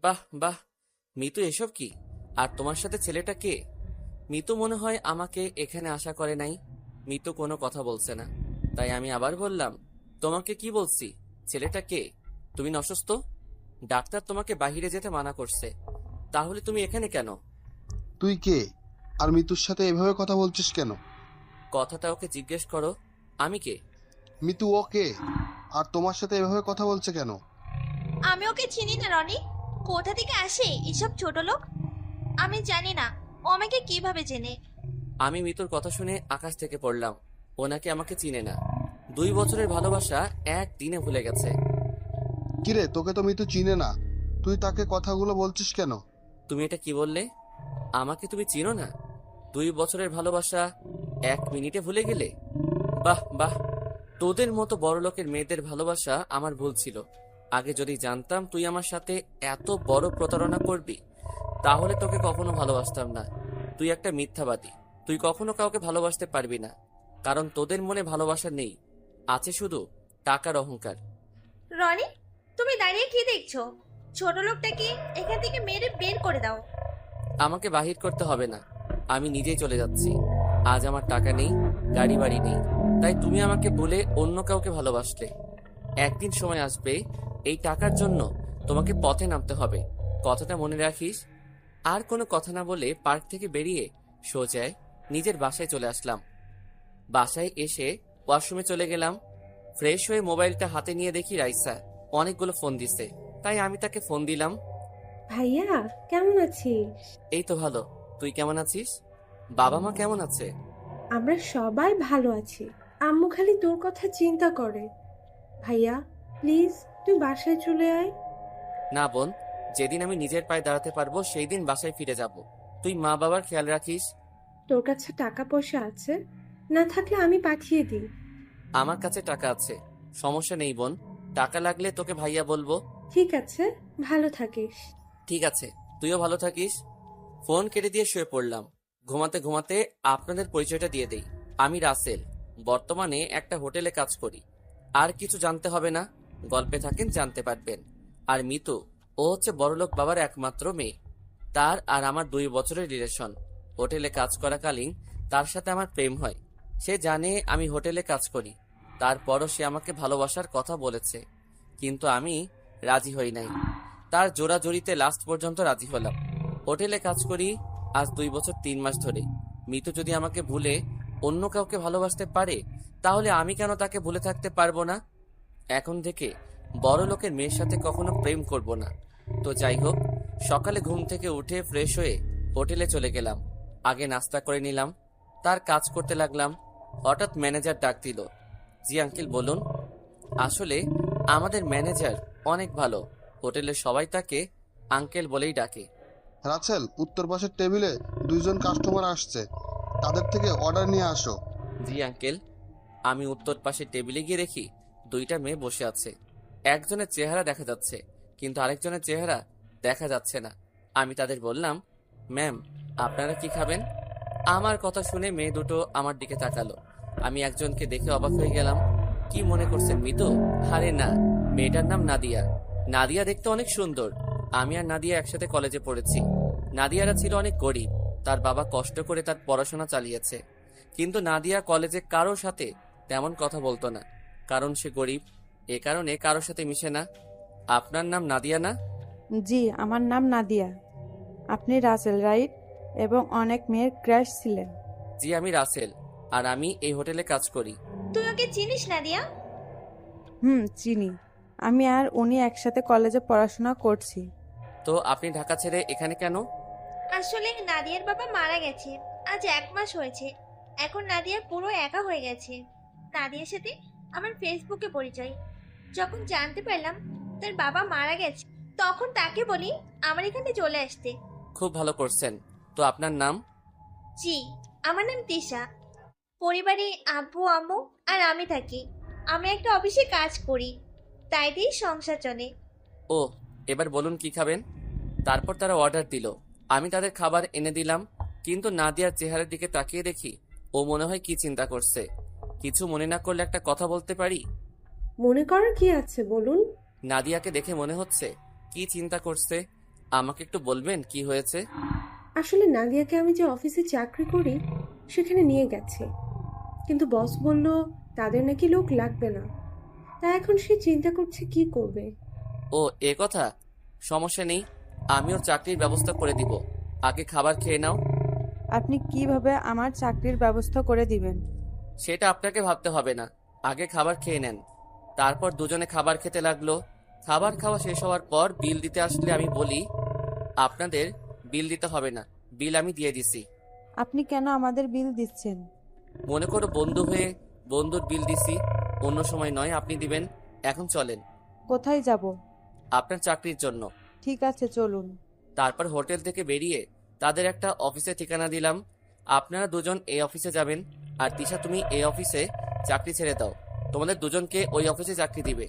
বাহ বাহ, মিতু এসব কি? আর তোমার সাথে ছেলেটা কে? মিতু মনে হয় আমাকে এখানে আশা করে নাই। মিতু কোনো কথা বলছে না, তাই আমি আবার বললাম, তোমাকে কি বলছি, ছেলেটা কে? তুমি অসুস্থ? ডাক্তার তোমাকে বাহিরে যেতে মানা করছে, তাহলে তুমি এখানে কেন? তুই কে? আর মিতুর সাথে এভাবে কথা বলছিস কেন? কথাটা ওকে জিজ্ঞেস করো, আমি কে? মিতু ও কে? আর তোমার সাথে এভাবে কথা বলছে কেন? আমি ওকে চিনি না রনি। কোথা থেকে আসে এসব ছোট লোক? আমি জানি না ও আমাকে কিভাবে চেনে। আমি মিতুর কথা শুনে আকাশ থেকে পড়লাম। ওনাকে আমাকে চিনে না। 2 বছরের ভালোবাসা একদিনে ভুলে গেছে। কিরে, তোকে তো মিতু চিনে না, তুই তাকে কথাগুলো বলছিস কেন? তুমি এটা কি বললে? আমাকে তুমি চিনো না? 2 বছরের ভালোবাসা 1 মিনিটে ভুলে গেলে? বাহ বাহ, তোদের মতো বড় লোকের মেয়েদের ভালোবাসা আমার ভুল ছিল। আগে যদি জানতাম তুই আমার সাথে এত বড় প্রতারণা করবি, তাহলে তোকে কখনো ভালোবাসতাম না। তুই একটা মিথ্যাবাদী। তুই কখনো কাউকে ভালোবাসতে পারবি না, কারণ তোদের মনে ভালোবাসা নেই, আছে শুধু টাকার অহংকার। রনি, তুমি দাঁড়িয়ে কি দেখছো? ছোট লোকটাকে এখান থেকে মেরে বের করে দাও। আমাকে বাহির করতে হবে না, আমি নিজেই চলে যাচ্ছি। আজ আমার টাকা নেই, গাড়ি বাড়ি নেই, তাই তুমি আমাকে বলে অন্য কাউকে ভালোবাসলে। একদিন সময় আসবে, এই টাকার জন্য তোমাকে পথে নামতে হবে, কথাটা মনে রাখিস। আর কোনো কথা না বলে পার্ক থেকে বেরিয়ে সোজায় নিজের বাসায় চলে আসলাম। বাসায় এসে ওয়াশরুমে চলে গেলাম। ফ্রেশ হয়ে মোবাইলটা হাতে নিয়ে দেখি রাইসা অনেকগুলো ফোন দিছে, তাই আমি তাকে ফোন দিলাম। ভাইয়া, কেমন আছিস? এই তো ভালো, তুই কেমন আছিস? বাবা মা কেমন আছে? আমরা সবাই ভালো আছি। আম্মু খালি তোর কথা চিন্তা করে। ভাইয়া, প্লিজ তুই বাসায় চলে আয়। না বোন, যেদিন আমি নিজের পায়ে দাঁড়াতে পারবো সেই দিন বাসায় ফিরে যাব। তুই মা বাবার খেয়াল রাখিস। তোর কাছে টাকা পয়সা আছে? না থাকলে আমি পাঠিয়ে দিই। আমার কাছে টাকা আছে, সমস্যা নেই বোন। টাকা লাগলে তোকে ভাইয়া বলবো। ঠিক আছে, ভালো থাকিস। ঠিক আছে, তুইও ভালো থাকিস। ফোন কেটে দিয়ে শুয়ে পড়লাম। ঘুমাতে ঘুমাতে আপনাদের পরিচয়টা দিয়ে দেই। আমি রাসেল, বর্তমানে একটা হোটেলে কাজ করি। আর কিছু জানতে হবে না, গল্পে থাকেন জানতে পারবেন। আর মিতু, ও হচ্ছে বড়লোক বাবার একমাত্র মেয়ে। তার আর আমার 2 বছরের রিলেশন। হোটেলে কাজ করাকালীন তার সাথে আমার প্রেম হয়। সে জানে আমি হোটেলে কাজ করি, তারপরও সে আমাকে ভালোবাসার কথা বলেছে, কিন্তু আমি রাজি হই নাই। তার জোড়াজড়িতে লাস্ট পর্যন্ত রাজি হলাম। হোটেলে কাজ করি আজ 2 বছর 3 মাস ধরে। মিতু যদি আমাকে ভুলে অন্য কাউকে ভালোবাসতে পারে, তাহলে আমি কেন তাকে ভুলে থাকতে পারবো না? এখন থেকে বড় লোকের মেয়ের সাথে কখনো প্রেম করব না। তো যাই হোক, সকালে ঘুম থেকে উঠে ফ্রেশ হয়ে হোটেলে চলে গেলাম। আগে নাস্তা করে নিলাম, তার কাজ করতে লাগলাম। হঠাৎ ম্যানেজার ডাক দিল। জি আঙ্কেল, বলুন। আসলে আমাদের ম্যানেজার অনেক ভালো, হোটেলের সবাই তাকে আঙ্কেল বলেই ডাকে। রাসেল, উত্তর পাশের টেবিলে 2জন কাস্টমার আসছে, তাদের থেকে অর্ডার নিয়ে আসো। জি আঙ্কেল। আমি উত্তর পাশে টেবিলে গিয়ে দেখি 2টা মেয়ে বসে আছে। একজনের চেহারা দেখা যাচ্ছে, কিন্তু আরেকজনের চেহারা দেখা যাচ্ছে না। আমি তাদের বললাম, ম্যাম, আপনারা কি খাবেন? আমার কথা শুনে মেয়ে দুটো আমার দিকে তাকালো। আমি একজনকে দেখে অবাক হয়ে গেলাম। কি মনে করছেন মিতু? আরে না, মেয়েটার নাম নাদিয়া। নাদিয়া দেখতে অনেক সুন্দর। আমি আর নাদিয়া একসাথে কলেজে পড়েছি। নাদিয়ারা ছিল অনেক গরিব, তার বাবা কষ্ট করে তার পড়াশোনা চালিয়েছে। কিন্তু নাদিয়া কলেজে কারোর সাথে তেমন কথা বলতো না, কারণ সে গরিব। এ কারণে কারোর সাথে মিশে না। আপনার নাম নাদিয়া না? জি, আমার নাম নাদিয়া। আপনি রাসেল, রাইট? এবং অনেক মেয়ের ক্রাশ ছিলেন। জি, আমি রাসেল, আর আমি এই হোটেলে কাজ করি। তুই ওকে চিনিস নাদিয়া? চিনি। আমি আর উনি একসাথে কলেজে পড়াশোনা করছি। তো আপনি ঢাকা ছেড়ে এখানে কেন? আসলে নাদিয়ার বাবা মারা গেছে, আজ 1 মাস হয়েছে। এখন নাদিয়া পুরো একা হয়ে গেছে। নাদিয়ার সাথে আমার ফেসবুকে পরিচয়। যখন জানতে পারলাম তার বাবা মারা গেছে, তখন তাকে বলি আমার এখানে চলে আসতে। খুব ভালো করছেন। তো আপনার নাম? জি, আমার নাম তিশা। পরিবারে আব্বু আম্মু আর আমি থাকি। আমি একটা অফিসে কাজ করি, তাই দিয়ে সংসার চলে। ও, এবার বলুন কি খাবেন। তারপর তারা অর্ডার দিল। আমি তাদের খাবার এনে দিলাম, কিন্তু নাদিয়ার চেহারার দিকে তাকিয়ে দেখি ও মনে হয় কি চিন্তা করছে। কিছু মনে না করলে একটা কথা বলতে পারি? মনে করার কি আছে, বলুন। নাদিয়াকে দেখে মনে হচ্ছে কি চিন্তা করছে। আমাকে একটু বলবেন কি হয়েছে? আসলে নাদিয়াকে আমি যে অফিসে চাকরি করি সেখানে নিয়ে গেছে, কিন্তু বস বলল তাদের নাকি লোক লাগবে না। তাই এখন সে চিন্তা করছে কি করবে। ও, এ কথা। সমস্যা নেই, আমি ওর চাকরির ব্যবস্থা করে দিব। আগে খাবার খেয়ে নাও। আপনি কিভাবে আমার চাকরির ব্যবস্থা করে দিবেন? সেটা আপনাকে ভাবতে হবে না, আগে খাবার খেয়ে নেন। তারপর দুজনে খাবার খেতে লাগলো। খাবার খাওয়া শেষ হওয়ার পর বিল দিতে আসলে আমি বলি, আপনাদের বিল দিতে হবে না, বিল আমি দিয়ে দিছি। আপনি কেন আমাদের বিল দিচ্ছেন? মনে করো বন্ধু হয়ে বন্ধুর বিল দিছি, অন্য সময় নয়, আপনি দিবেন। এখন চলেন, কোথায় যাব? আপনার চাকরির জন্য। ঠিক আছে, চলুন। তারপর হোটেল থেকে বেরিয়ে তাদের একটা অফিসে ঠিকানা দিলাম। আপনারা দুজন এই অফিসে যাবেন, আর তিশা তুমি এই অফিসে চাকরি ছেড়ে দাও, তোমাদের দুজনকে ওই অফিসে চাকরি দিবে।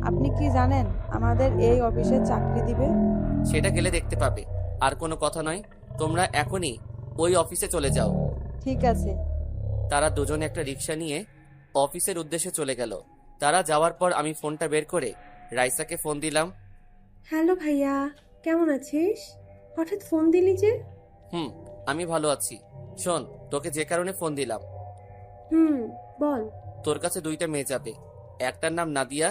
আপনি কি জানেন আমাদের এই অফিসে চাকরি দিবে? সেটা গেলে দেখতে পাবে, আর কোনো কথা নয়। তোমরা এখনই ওই অফিসে চলে যাও। ঠিক আছে। তারা দুজনে একটা রিক্সা নিয়ে অফিসের উদ্দেশ্যে চলে গেল। তারা যাওয়ার পর আমি ফোনটা বের করে রাইসাকে ফোন দিলাম। হ্যালো ভাইয়া, কেমন আছিস? হঠাৎ ফোন দিলি যে? আমি ভালো আছি। শোন, তোকে যে কারণে ফোন দিলাম, হুম, বল। তোর কাছে দুইটা মেয়ে যাবে, একটার নাম নাদিয়া,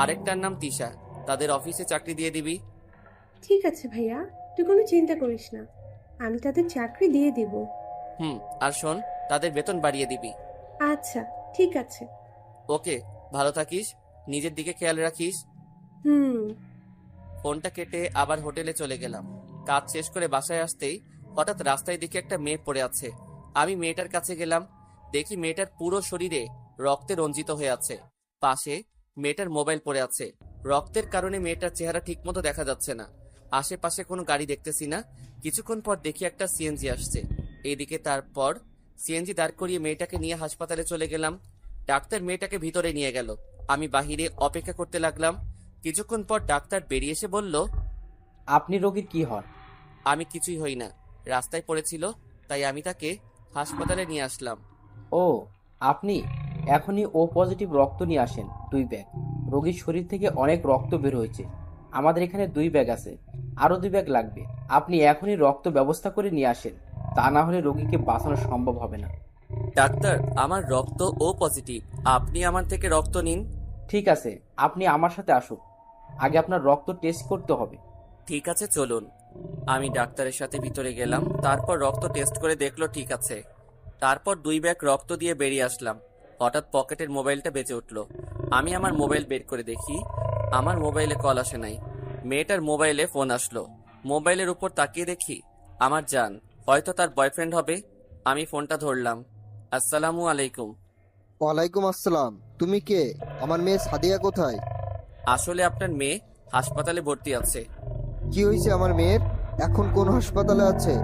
আরেকটার নাম তিশা। তাদের অফিসে চাকরি দিয়ে দিবি। ঠিক আছে ভাইয়া, তুই কোনো চিন্তা করিস না, আমি তাদের চাকরি দিয়ে দিব। আর শোন, তাদের বেতন বাড়িয়ে দিবি। আচ্ছা, ঠিক আছে। ওকে, ভালো থাকিস, নিজের দিকে খেয়াল রাখিস। হুম। ফোনটা কেটে আবার হোটেলে চলে গেলাম। কাজ শেষ করে বাসায় আসতেই হঠাৎ রাস্তায় দেখি একটা মেয়ে পড়ে আছে। আমি মেয়েটার কাছে গেলাম, দেখি মেয়েটার পুরো শরীরে রক্তে রঞ্জিত হয়ে আছে। পাশে মেয়েটার মোবাইল পড়ে আছে। রক্তের কারণে মেয়েটার চেহারা ঠিকমতো দেখা যাচ্ছে না। আশেপাশে কোনো গাড়ি দেখতেছি না। কিছুক্ষণ পর দেখি একটা সিএনজি আসছে এইদিকে। তারপর সিএনজি দাঁড় করিয়ে মেয়েটাকে নিয়ে হাসপাতালে চলে গেলাম। ডাক্তার মেয়েটাকে ভিতরে নিয়ে গেল। আমি বাহিরে অপেক্ষা করতে লাগলাম। কিছুক্ষণ পর ডাক্তার বেরিয়ে এসে বলল, আপনি রোগীর কি হন? আমি কিছুই হই না, রাস্তায় পড়েছিল, তাই আমি তাকে হাসপাতালে নিয়ে আসলাম। ও, আপনি এখনই ও পজিটিভ রক্ত নিয়ে আসেন 2 ব্যাগ। রোগীর শরীর থেকে অনেক রক্ত বের হয়েছে, আমাদের এখানে 2 ব্যাগ আছে, আরো 2 ব্যাগ লাগবে। আপনি এখনই রক্ত ব্যবস্থা করে নিয়ে আসেন, তা না হলে রোগীকে বাঁচানো সম্ভব হবে না। ডাক্তার, আমার রক্ত ও পজিটিভ, আপনি আমার থেকে রক্ত নিন। ঠিক আছে, আপনি আমার সাথে আসুন, আগে আপনার রক্ত টেস্ট করতে হবে। ঠিক আছে, চলুন। আমি ডাক্তারের সাথে ভিতরে গেলাম। তারপর রক্ত টেস্ট করে দেখলো ঠিক আছে। তারপর 2 ব্যাগ রক্ত দিয়ে বেরিয়ে আসলাম। হঠাৎ পকেটের মোবাইলটা বেজে উঠলো। আমি আমার মোবাইল বের করে দেখি আমার মোবাইলে কল আসে নাই। মেয়েটার মোবাইলে ফোন আসলো। মোবাইলের উপর তাকিয়ে দেখি আমার জান, হয়তো তার বয়ফ্রেন্ড হবে। আমি ফোনটা ধরলাম। আসসালামু আলাইকুম। ওয়ালাইকুম আসসালাম। তুমি কে? আমার মেয়ে সাদিয়া কোথায়? আসলে আপনার মেয়ে হাসপাতালে ভর্তি আছে। কি হয়েছে আমার মেয়ের? এখন কোন হাসপাতালে আছে?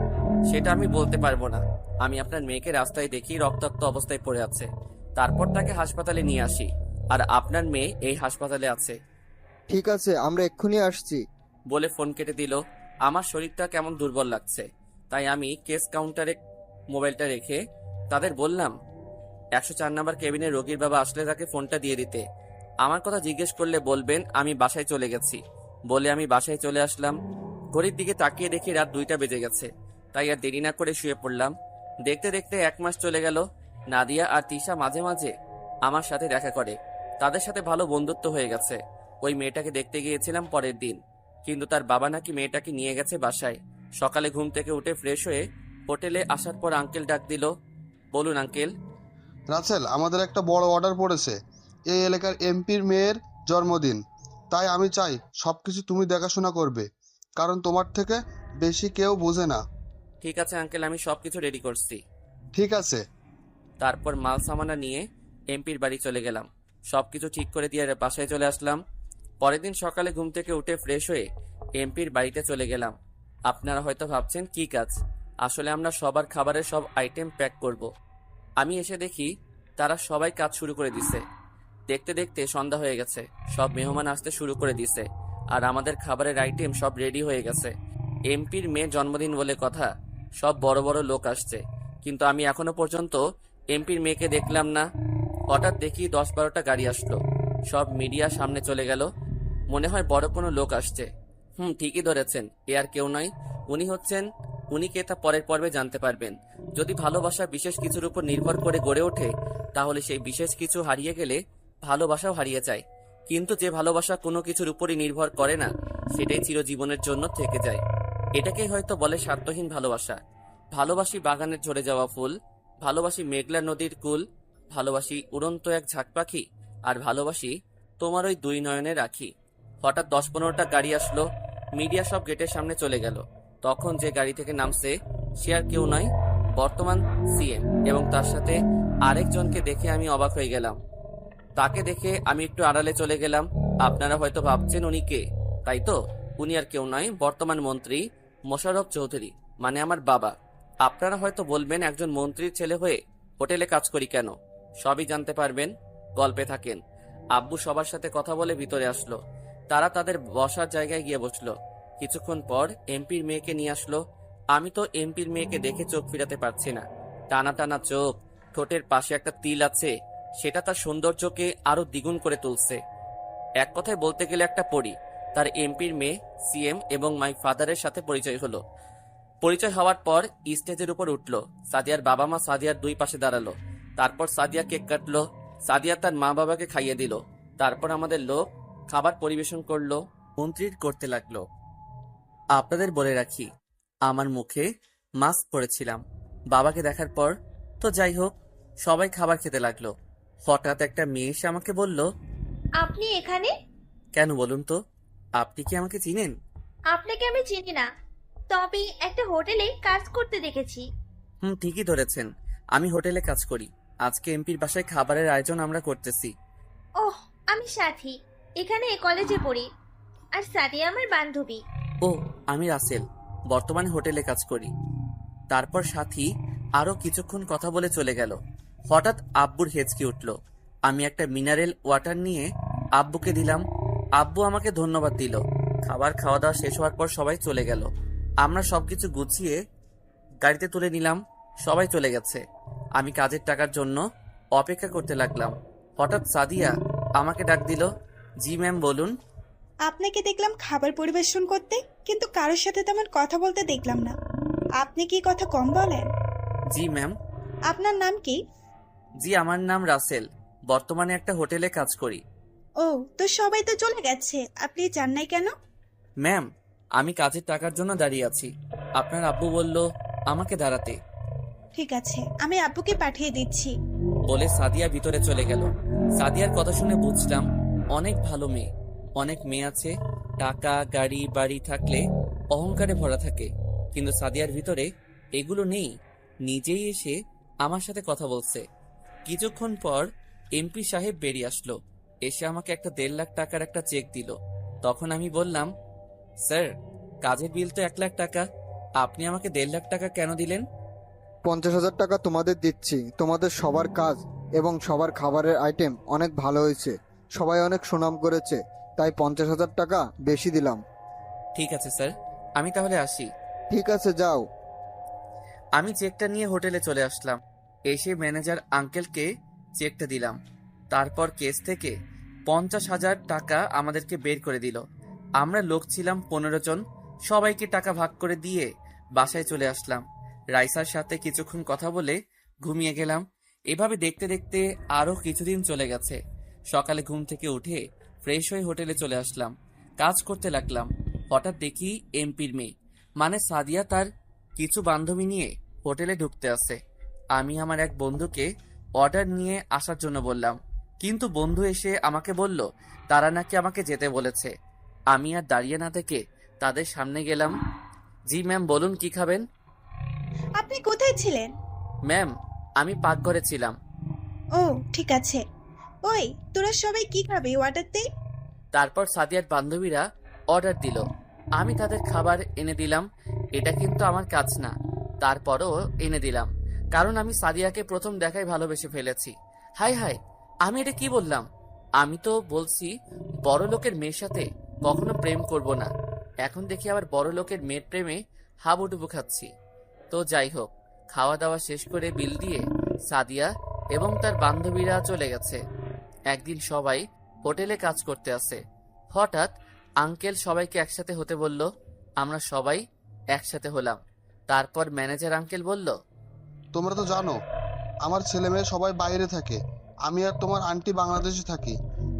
সেটা আমি বলতে পারবো না। আমি আপনার মেয়েকে রাস্তায় দেখি রক্তাক্ত অবস্থায় পড়ে আছে, তারপর তাকে হাসপাতালে নিয়ে আসি, আর আপনার মেয়ে এই হাসপাতালে আছে। ঠিক আছে, আমরা এক্ষুনি আসছি। বলে ফোন কেটে দিল। আমার শরীরটা কেমন দুর্বল লাগছে, তাই আমি কেস কাউন্টারে মোবাইলটা রেখে তাদের বললাম 104 নম্বর কেবিনে রোগীর বাবা আসলে তাকে ফোনটা দিয়ে দিতে। আমার কথা জিজ্ঞেস করলে বলবেন আমি বাসায় চলে গেছি। বলে আমি বাসায় চলে আসলাম। ঘড়ির দিকে তাকিয়ে দেখি রাত 2টা বেজে গেছে, তাই আর দেরি না করে শুয়ে পড়লাম। দেখতে দেখতে 1 মাস চলে গেল। নাদিয়া আর তিশা মাঝে মাঝে আমার সাথে দেখা করে, তাদের সাথে ভালো বন্ধুত্ব হয়ে গেছে। ওই মেয়েটাকে দেখতে গিয়েছিলাম পরের দিন, কিন্তু তার বাবা নাকি মেয়েটাকে নিয়ে গেছে বাসায়। সকালে ঘুম থেকে উঠে ফ্রেশ হয়ে হোটেলে আসার পর আঙ্কেল ডাক দিল। বলুন আঙ্কেল। রাসেল, আমাদের একটা বড় অর্ডার পড়েছে। এই এলাকার এমপির মেয়ের জন্মদিন, তাই আমি চাই সবকিছু তুমি দেখাশোনা করবে, কারণ তোমার থেকে বেশি কেউ বোঝে না। ঠিক আছে আঙ্কেল, আমি সবকিছু রেডি করছি। ঠিক আছে। তারপর মাল সামানা নিয়ে এমপির বাড়ি চলে গেলাম। সবকিছু ঠিক করে দিয়ে বাসায় চলে আসলাম। পরের দিন সকালে ঘুম থেকে উঠে ফ্রেশ হয়ে এমপির বাড়িতে চলে গেলাম। আপনারা হয়তো ভাবছেন কি কাজ, আসলে আমরা সবার খাবারের সব আইটেম প্যাক করব। আমি এসে দেখি তারা সবাই কাজ শুরু করে দিছে। দেখতে দেখতে সন্ধ্যা হয়ে গেছে, সব মেহমান আসতে শুরু করে দিছে, আর আমাদের খাবারের আইটেম সব রেডি হয়ে গেছে। এমপির মেয়ের জন্মদিন বলে কথা, সব বড় বড় লোক আসছে, কিন্তু আমি এখনো পর্যন্ত এমপির মেয়েকে দেখলাম না। হঠাৎ দেখি 10-12টা গাড়ি আসলো, সব মিডিয়া সামনে চলে গেল। মনে হয় বড় কোনো লোক আসছে। ঠিকই ধরেছেন, এ আর কেউ নয়, উনি হচ্ছেন, উনি কে তা পরের পর্বে জানতে পারবেন। যদি ভালোবাসা বিশেষ কিছুর উপর নির্ভর করে গড়ে ওঠে, তাহলে সেই বিশেষ কিছু হারিয়ে গেলে ভালোবাসাও হারিয়ে যায়। কিন্তু যে ভালোবাসা কোনো কিছুর উপরই নির্ভর করে না, সেটাই চিরজীবনের জন্য থেকে যায়। এটাকেই হয়তো বলে স্বার্থহীন ভালোবাসা। ভালোবাসি বাগানের ঝরে যাওয়া ফুল, ভালোবাসি মেঘলা নদীর কুল, ভালোবাসি উড়ন্ত এক ঝাঁক পাখি, আর ভালোবাসি তোমার ওই দুই নয়নে রাখি। হঠাৎ 10-15টা গাড়ি আসলো, মিডিয়া সব গেটের সামনে চলে গেল। তখন যে গাড়ি থেকে নামছে সে আর কেউ নয়, বর্তমান সিএম, এবং তার সাথে আরেকজনকে দেখে আমি অবাক হয়ে গেলাম। তাকে দেখে আমি একটু আড়ালে চলে গেলাম। আপনারা হয়তো ভাবছেন উনি কে, তাই তো? উনি আর কেউ নয়, বর্তমান মন্ত্রী মোশাররফ চৌধুরী, মানে আমার বাবা। আপনারা হয়তো বলবেন, একজন মন্ত্রীর ছেলে হয়ে হোটেলে কাজ করি কেন? সবই জানতে পারবেন, গল্পে থাকেন। আব্বু সবার সাথে কথা বলে ভিতরে আসলো। তারা তাদের বসার জায়গায় গিয়ে বসলো। কিছুক্ষণ পর এমপির মেয়েকে নিয়ে আসলো। আমি তো এমপির মেয়েকে দেখে চোখ ফিরাতে পারছি না। টানা টানা চোখ, ঠোঁটের পাশে একটা তিল আছে, সেটা তার সৌন্দর্যকে আরো দ্বিগুণ করে তুলছে। এক কথায় বলতে গেলে একটা পরী। তার এমপির মেয়ে, সিএম এবং মাই ফাদারের সাথে পরিচয় হলো। পরিচয় হওয়ার পর স্টেজের উপর উঠলো। সাদিয়ার বাবা মা সাদিয়ার দুই পাশে দাঁড়ালো। তারপর সাদিয়া কেক কাটলো। সাদিয়া তার মা বাবাকে খাইয়ে দিল। তারপর আমাদের লোক খাবার পরিবেশন করলো, মন্ত্রীর করতে লাগলো। আপনাদের বলে রাখি, আমার মুখে মাস্ক পরেছিলাম বাবাকে দেখার পর। তো যাই হোক, সবাই খাবার খেতে লাগলো। হঠাৎ একটা মেয়ে এসে আমাকে বলল, আপনি এখানে? কেন বলুন তো, আপনি কি আমাকে চিনেন? আপনাকে আমি চিনি না, তবে একটা হোটেলে কাজ করতে দেখেছি। ঠিকই ধরেছেন, আমি হোটেলে কাজ করি। আজকে এমপির বাসায় খাবারের আয়োজন আমরা করতেছি। ওহ, আমি সাথী, এখানে কলেজে পড়ি। আর সাদিয়া আমার বান্ধবী। ও, আমি রাসেল, বর্তমানে হোটেলে কাজ করি। তারপর সাথী আরো কিছুক্ষণ কথা বলে চলে গেল। হঠাৎ আব্বুর হেঁচকি উঠল। আমি একটা মিনারেল ওয়াটার নিয়ে আব্বুকে দিলাম। আব্বু আমাকে ধন্যবাদ দিল। খাবার খাওয়া দাওয়া শেষ হওয়ার পর সবাই চলে গেল। আমরা সবকিছু গুছিয়ে গাড়িতে তুলে নিলাম। সবাই চলে গেছে। আমি কাজের টাকার জন্য অপেক্ষা করতে লাগলাম। হঠাৎ সাদিয়া আমাকে ডাক দিল। জি ম্যাম, বলুন। আপনাকে দেখলাম খাবার পরিবেশন করতে, কিন্তু কারোর সাথে তেমন কথা বলতে দেখলাম না। আপনি কি কথা কম বলেন? জি ম্যাম। আপনার নাম কি? জি, আমার নাম রাসেল, বর্তমানে একটা হোটেলে কাজ করি। ও, তো সবাই তো চলে গেছে, আপনি যান নাই কেন? ম্যাম, আমি কাজের টাকার জন্য দাঁড়িয়ে আছি। আপনার আব্বু বলল আমাকে দাঁড়াতে। ঠিক আছে, আমি আব্বুকে পাঠিয়ে দিচ্ছি। বলে সাদিয়া ভিতরে চলে গেল। সাদিয়ার কথা শুনে বুঝলাম অনেক ভালো মেয়ে। অনেক মেয়ে আছে, টাকা, গাড়ি, বাড়ি থাকলে অহংকারে ভরা থাকে, কিন্তু সাদিয়ার ভিতরে এগুলো নেই। নিজেই এসে আমার সাথে কথা বলছে। কিছুক্ষণ পর এমপি সাহেব বেরিয়ে আসলো। এসে আমাকে একটা 1.5 লাখ টাকার একটা চেক দিল। তখন আমি বললাম, স্যার, কাজের বিল তো 1 লাখ টাকা, আপনি আমাকে 1.5 লাখ টাকা কেন দিলেন? 50,000 টাকা তোমাদের দিচ্ছি। তোমাদের সবার কাজ এবং সবার খাবারের আইটেম অনেক ভালো হয়েছে, সবাই অনেক সুনাম করেছে, তাই 50,000 টাকা বেশি দিলাম। ঠিক আছে স্যার, আমি তাহলে আসি। ঠিক আছে, যাও। আমি চেকটা নিয়ে হোটেলে চলে আসলাম। এসে ম্যানেজার আঙ্কেলকে চেকটা দিলাম। তারপর কেস থেকে 50,000 টাকা আমাদেরকে বের করে দিল। আমরা লোক ছিলাম 15 জন। সবাইকে টাকা ভাগ করে দিয়ে বাসায় চলে আসলাম। রাইসার সাথে কিছুক্ষণ কথা বলে ঘুমিয়ে গেলাম। এভাবে দেখতে দেখতে আরো কিছুদিন চলে গেছে। সকালে ঘুম থেকে উঠে ফ্রেশ হয়ে হোটেলে চলে আসলাম। কাজ করতে লাগলাম। হঠাৎ দেখি এমপির মেয়ে, মানে সাদিয়া, তার কিছু বান্ধবী নিয়ে হোটেলে ঢুকতে আসে। আমি আমার এক বন্ধুকে অর্ডার নিয়ে আসার জন্য বললাম, কিন্তু বন্ধু এসে আমাকে বলল তারা নাকি আমাকে যেতে বলেছে। আমি আর দাঁড়িয়ে না থেকে তাদের সামনে গেলাম। জি ম্যাম, বলুন কি খাবেন? আপনি কোথায় ছিলেন? ম্যাম, আমি পাকঘরে ছিলাম। ও, ঠিক আছে। ওই, তোরা সবাই কি খাবে, অর্ডার দে। তারপর সাদিয়ার বান্ধবীরা অর্ডার দিল। আমি তাদের খাবার এনে দিলাম। এটা কিন্তু আমার কাজ না, তারপরও এনে দিলাম, কারণ আমি সাদিয়াকে প্রথম দেখায় ভালোবেসে ফেলেছি। হাই হাই, আমি এটা কি বললাম? আমি তো বলছি বড় লোকের মেয়ের সাথে কখনো প্রেম করব না। এখন দেখি আবার বড় লোকের মেয়ের প্রেমে হাবুডুবু খাচ্ছি। তো যাই হোক, খাওয়া দাওয়া শেষ করে বিল দিয়ে সাদিয়া এবং তার বান্ধবীরা চলে গেছে। একদিন সবাই হোটেলে কাজ করতে আসে। হঠাৎ আঙ্কেল সবাইকে একসাথে হতে বলল। আমরা সবাই একসাথে হলাম। তারপর ম্যানেজার আঙ্কেল বলল, তোমরা তো জানো আমার ছেলে মেয়ে সবাই বাইরে থাকে, আমি আর তোমার আন্টি বাংলাদেশে থাকি।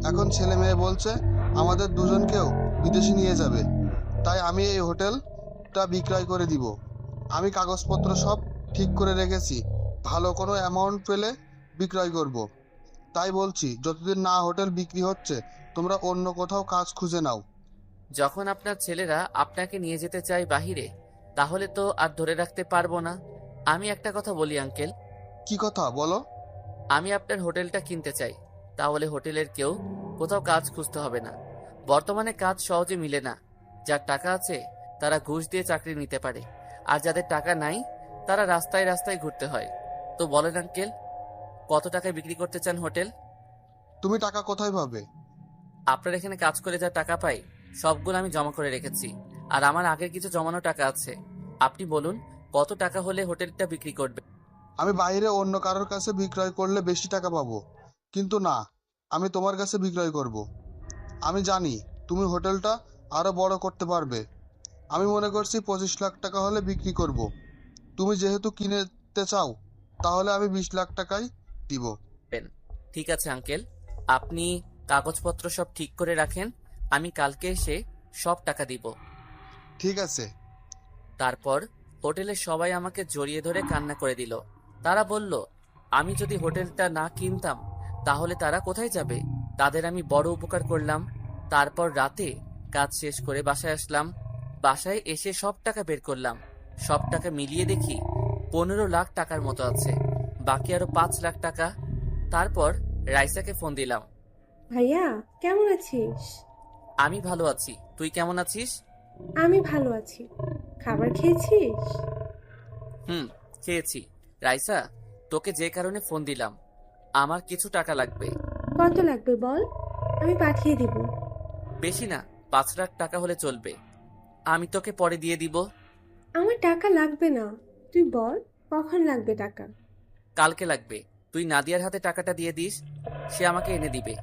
এখন ছেলে মেয়ে বলছে আমাদের দুজনকেও বিদেশে নিয়ে যাবে, তাই আমি এই হোটেলটা বিক্রয় করে দিব। আমি কাগজপত্র সব ঠিক করে রেখেছি, ভালো কোনো অ্যামাউন্ট পেলে বিক্রয় করব। তাই বলছি যতদিন না হোটেল বিক্রি হচ্ছে তোমরা অন্য কোথাও কাজ খুঁজে নাও। যখন আপনার ছেলেরা আপনাকে নিয়ে যেতে চায় বাহিরে, তাহলে তো আর ধরে রাখতে পারবো না। আমি একটা কথা বলি আঙ্কেল, কি কথা বলো? আমি আপনার হোটেলটা কিনতে চাই। তাহলে হোটেলের কেউ কোথাও কাজ খুঁজতে হবে না। বর্তমানে কাজ সহজে মিলে না। যার টাকা আছে তারা ঘুষ দিয়ে চাকরি নিতে পারে, আর যাদের টাকা নাই তারা রাস্তায় রাস্তায় ঘুরতে হয়। তো বলেন আঙ্কেল, কত টাকায় বিক্রি করতে চান হোটেল? তুমি টাকা কোথায় পাবে? আপনার এখানে কাজ করে যা টাকা পাই সবগুলো আমি জমা করে রেখেছি, আর আমার আগের কিছু জমানো টাকা আছে। আপনি বলুন কত টাকা হলে হোটেলটা বিক্রি করবে? আমি বাইরে অন্য কারোর কাছে বিক্রয় করলে বেশি টাকা পাবো, কিন্তু না, আমি তোমার কাছে বিক্রয় করব। আমি জানি তুমি হোটেলটা আরো বড় করতে পারবে। আমি মনে করছি 25 লাখ টাকা হলে বিক্রি করব। তুমি যেহেতু কিনতে চাও তাহলে আমি 20 লাখ টাকাই দিব। ঠিক আছে আঙ্কেল, আপনি কাগজপত্র সব ঠিক করে রাখেন, আমি কালকে এসে সব টাকা দিব। ঠিক আছে। তারপর হোটেলের সবাই আমাকে জড়িয়ে ধরে কান্না করে দিল। তারা বলল আমি যদি হোটেলটা না কিনতাম তাহলে তারা কোথায় যাবে। তাদের আমি বড় উপকার করলাম। তারপর রাতে কাজ শেষ করে বাসায় আসলাম। বাসায় এসে সব টাকা বের করলাম। সব টাকা মিলিয়ে দেখি 15 লাখ টাকার মতো আছে, বাকি আরো 5 লাখ টাকা। তারপর রাইসাকে ফোন দিলাম। ভাইয়া কেমন আছিস? আমি ভালো আছি, তুই কেমন আছিস? আমি ভালো আছি। খাবার খেয়েছিস? খেয়েছি। রাইসা, তোকে যে কারণে ফোন দিলাম, আমার কিছু টাকা লাগবে। কত লাগবে বল, আমি পাঠিয়ে দিব। বেশি না, 5 লাখ টাকা হলে চলবে। আমি তোকে পরে দিয়ে দিব। আমার টাকা লাগবে না, তুই বল কখন লাগবে টাকা। কালকে লাগবে। তুই নাদিয়ার হাতে টাকাটা দিয়ে দিস, সে আমাকে এনে দিবে।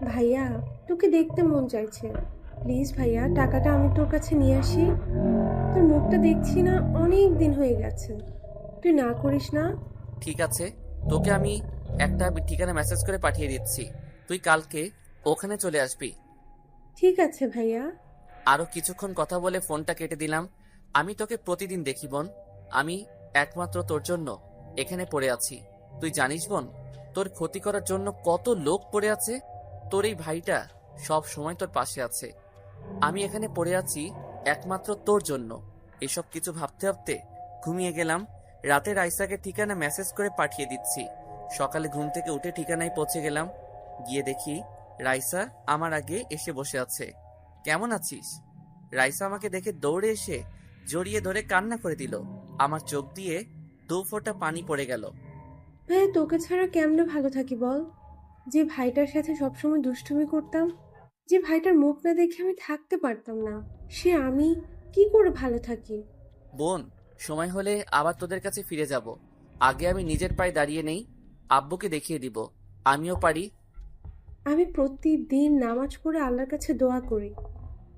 ভাইয়া তোকে দেখতে মন চাইছে, প্লিজ ভাইয়া টাকাটা আমি তোর কাছে নিয়ে আসি। তোর মুখটা দেখছি না, অনেক দিন হয়ে গেছে, তুই না করিস না। ঠিক আছে, তোকে আমি একটা ঠিকানা মেসেজ করে পাঠিয়ে দিচ্ছি, তুই কালকে ওখানে চলে আসবি। ঠিক আছে ভাইয়া। আরো কিছুক্ষণ কথা বলে ফোনটা কেটে দিলাম। আমি তোকে প্রতিদিন দেখি বোন, আমি একমাত্র তোর জন্য এখানে পড়ে আছি। তুই জানিস বোন, তোর ক্ষতি করার জন্য কত লোক পড়ে আছে। তোর এই ভাইটা সব সময় তোর পাশে আছে। আমি এখানে পড়ে আছি একমাত্র তোর জন্য। এসব কিছু ভাবতে ভাবতে ঘুমিয়ে গেলাম। রাতে রাইসাকে ঠিকানা মেসেজ করে পাঠিয়ে দিচ্ছি। সকালে ঘুম থেকে উঠে ঠিকানায় পৌঁছে গেলাম। গিয়ে দেখি রাইসা আমার আগে এসে বসে আছে। কেমন আছিস? রাইসা আমাকে দেখে দৌড়ে এসে জড়িয়ে ধরে কান্না করে দিল। আমার চোখ দিয়ে 2 ফোঁটা পানি পড়ে গেল। ভাইয়া তোকে ছাড়া কেমনে ভালো থাকি বল। যে ভাইটার সাথে সবসময় দুষ্টুমি করতাম, যে ভাইটার মুখ না দেখে আমি থাকতে পারতাম না, সে আমি কি করে ভালো থাকি। বোন, সময় হলে আবার তোদের কাছে ফিরে যাব। আগে আমি নিজের পায়ে দাঁড়িয়ে নেই, আব্বুকে দেখিয়ে দিব আমিও পারি। আমি প্রতিদিন নামাজ পড়ে আল্লাহর কাছে দোয়া করি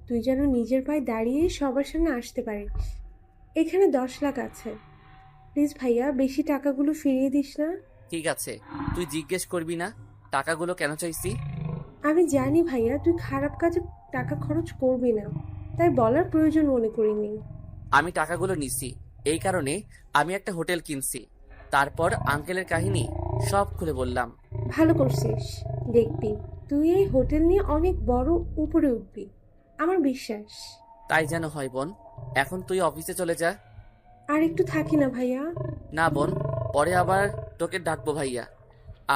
তুই যেন নিজের পায়ে দাঁড়িয়ে সবার সামনে আসতে পারিস। এখানে 10 লাখ আছে, প্লিজ ভাইয়া বেশি টাকাগুলো ফিরিয়ে দিস না। ঠিক আছে, তুই জিজ্ঞেস করবি না টাকাগুলো কেন চাইছি? আমি জানি ভাইয়া তুই খারাপ কাজে টাকা খরচ করবি না, তাই বলার প্রয়োজন মনে করিনি। আমি টাকাগুলো নিছি এই কারণে আমি একটা হোটেল কিনছি। তারপর আঙ্কেলের কাহিনী সব খুলে বললাম। ভালো করছিস, দেখবি তুই এই হোটেল নিয়ে অনেক বড় উপরে উঠবি, আমার বিশ্বাস। তাই যেন হয় বোন। এখন তুই অফিসে চলে যা। আর একটু থাকি না ভাইয়া। না বোন, পরে আবার তোকে ডাকবো ভাইয়া।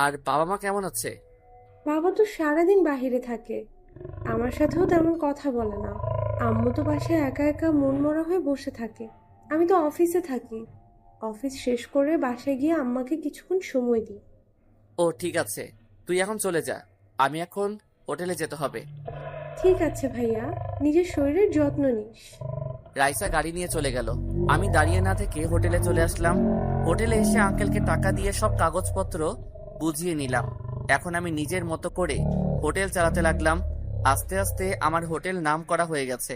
আর বাবা মা কেমন আছে? বাবা তো সারাদিন বাহিরে থাকে, আমার সাথেও তেমন কথা বলে না। আম্মু তো বাসায় একা একা মনমরা হয়ে বসে থাকে। আমি তো অফিসে থাকি, অফিস শেষ করে বাসায় গিয়ে আম্মাকে কিছুক্ষণ সময় দিই। ও ঠিক আছে, তুই এখন চলে যা, আমি এখন হোটেলে যেতে হবে। ঠিক আছে ভাইয়া, নিজের শরীরের যত্ন নিস। রাইসা গাড়ি নিয়ে চলে গেল। আমি দাঁড়িয়ে না থেকে হোটেলে চলে আসলাম। হোটেলে এসে আঙ্কেলকে টাকা দিয়ে সব কাগজপত্র বুঝিয়ে নিলাম। এখন আমি নিজের মতো করে হোটেল চালাতে লাগলাম। আস্তে আস্তে আমার হোটেল নাম করা হয়ে গেছে।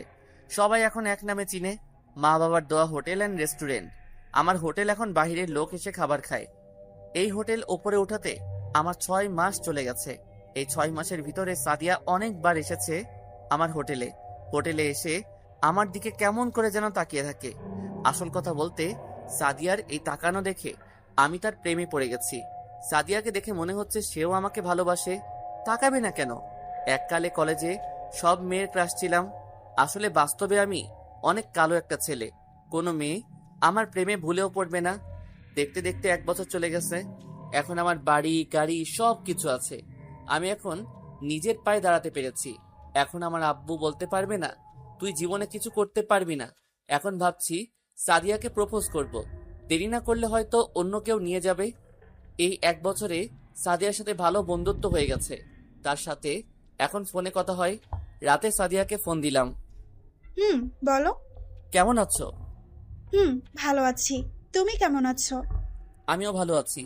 সবাই এখন এক নামে চিনে, মা বাবার দেওয়া হোটেল অ্যান্ড রেস্টুরেন্ট। আমার হোটেল এখন বাইরের লোক এসে খাবার খায়। এই হোটেল ওপরে ওঠাতে আমার 6 মাস চলে গেছে। এই 6 মাসের ভিতরে সাদিয়া অনেকবার এসেছে আমার হোটেলে এসে আমার দিকে কেমন করে যেন তাকিয়ে থাকে। আসল কথা বলতে, সাদিয়ার এই তাকানো দেখে আমি তার প্রেমে পড়ে গেছি। সাদিয়াকে দেখে মনে হচ্ছে সেও আমাকে ভালোবাসে। তাকাবে না কেন? এককালে কলেজে সব মেয়ের ক্রাশ ছিলাম। আসলে বাস্তবে আমি অনেক কালো একটা ছেলে। কোনো মেয়ে আমার প্রেমে ভুলেও পড়বে না। দেখতে দেখতে 1 বছর চলে গেছে। এখন আমার বাড়ি গাড়ি সব কিছু আছে। আমি এখন নিজের পায়ে দাঁড়াতে পেরেছি। এখন আমার আব্বু বলতে পারবে না তুই জীবনে কিছু করতে পারবি না। এখন ভাবছি সাদিয়াকে প্রপোজ করব। দেরি না করলে হয়তো অন্য কেউ নিয়ে যাবে। এই 1 বছরে সাদিয়ার সাথে ভালো বন্ধুত্ব হয়ে গেছে। তার সাথে এখন ফোনে কথা হয়। রাতে সাদিয়াকে ফোন দিলাম। বলো। কেমন আছো? ভালো আছি। তুমি কেমন আছো? আমিও ভালো আছি।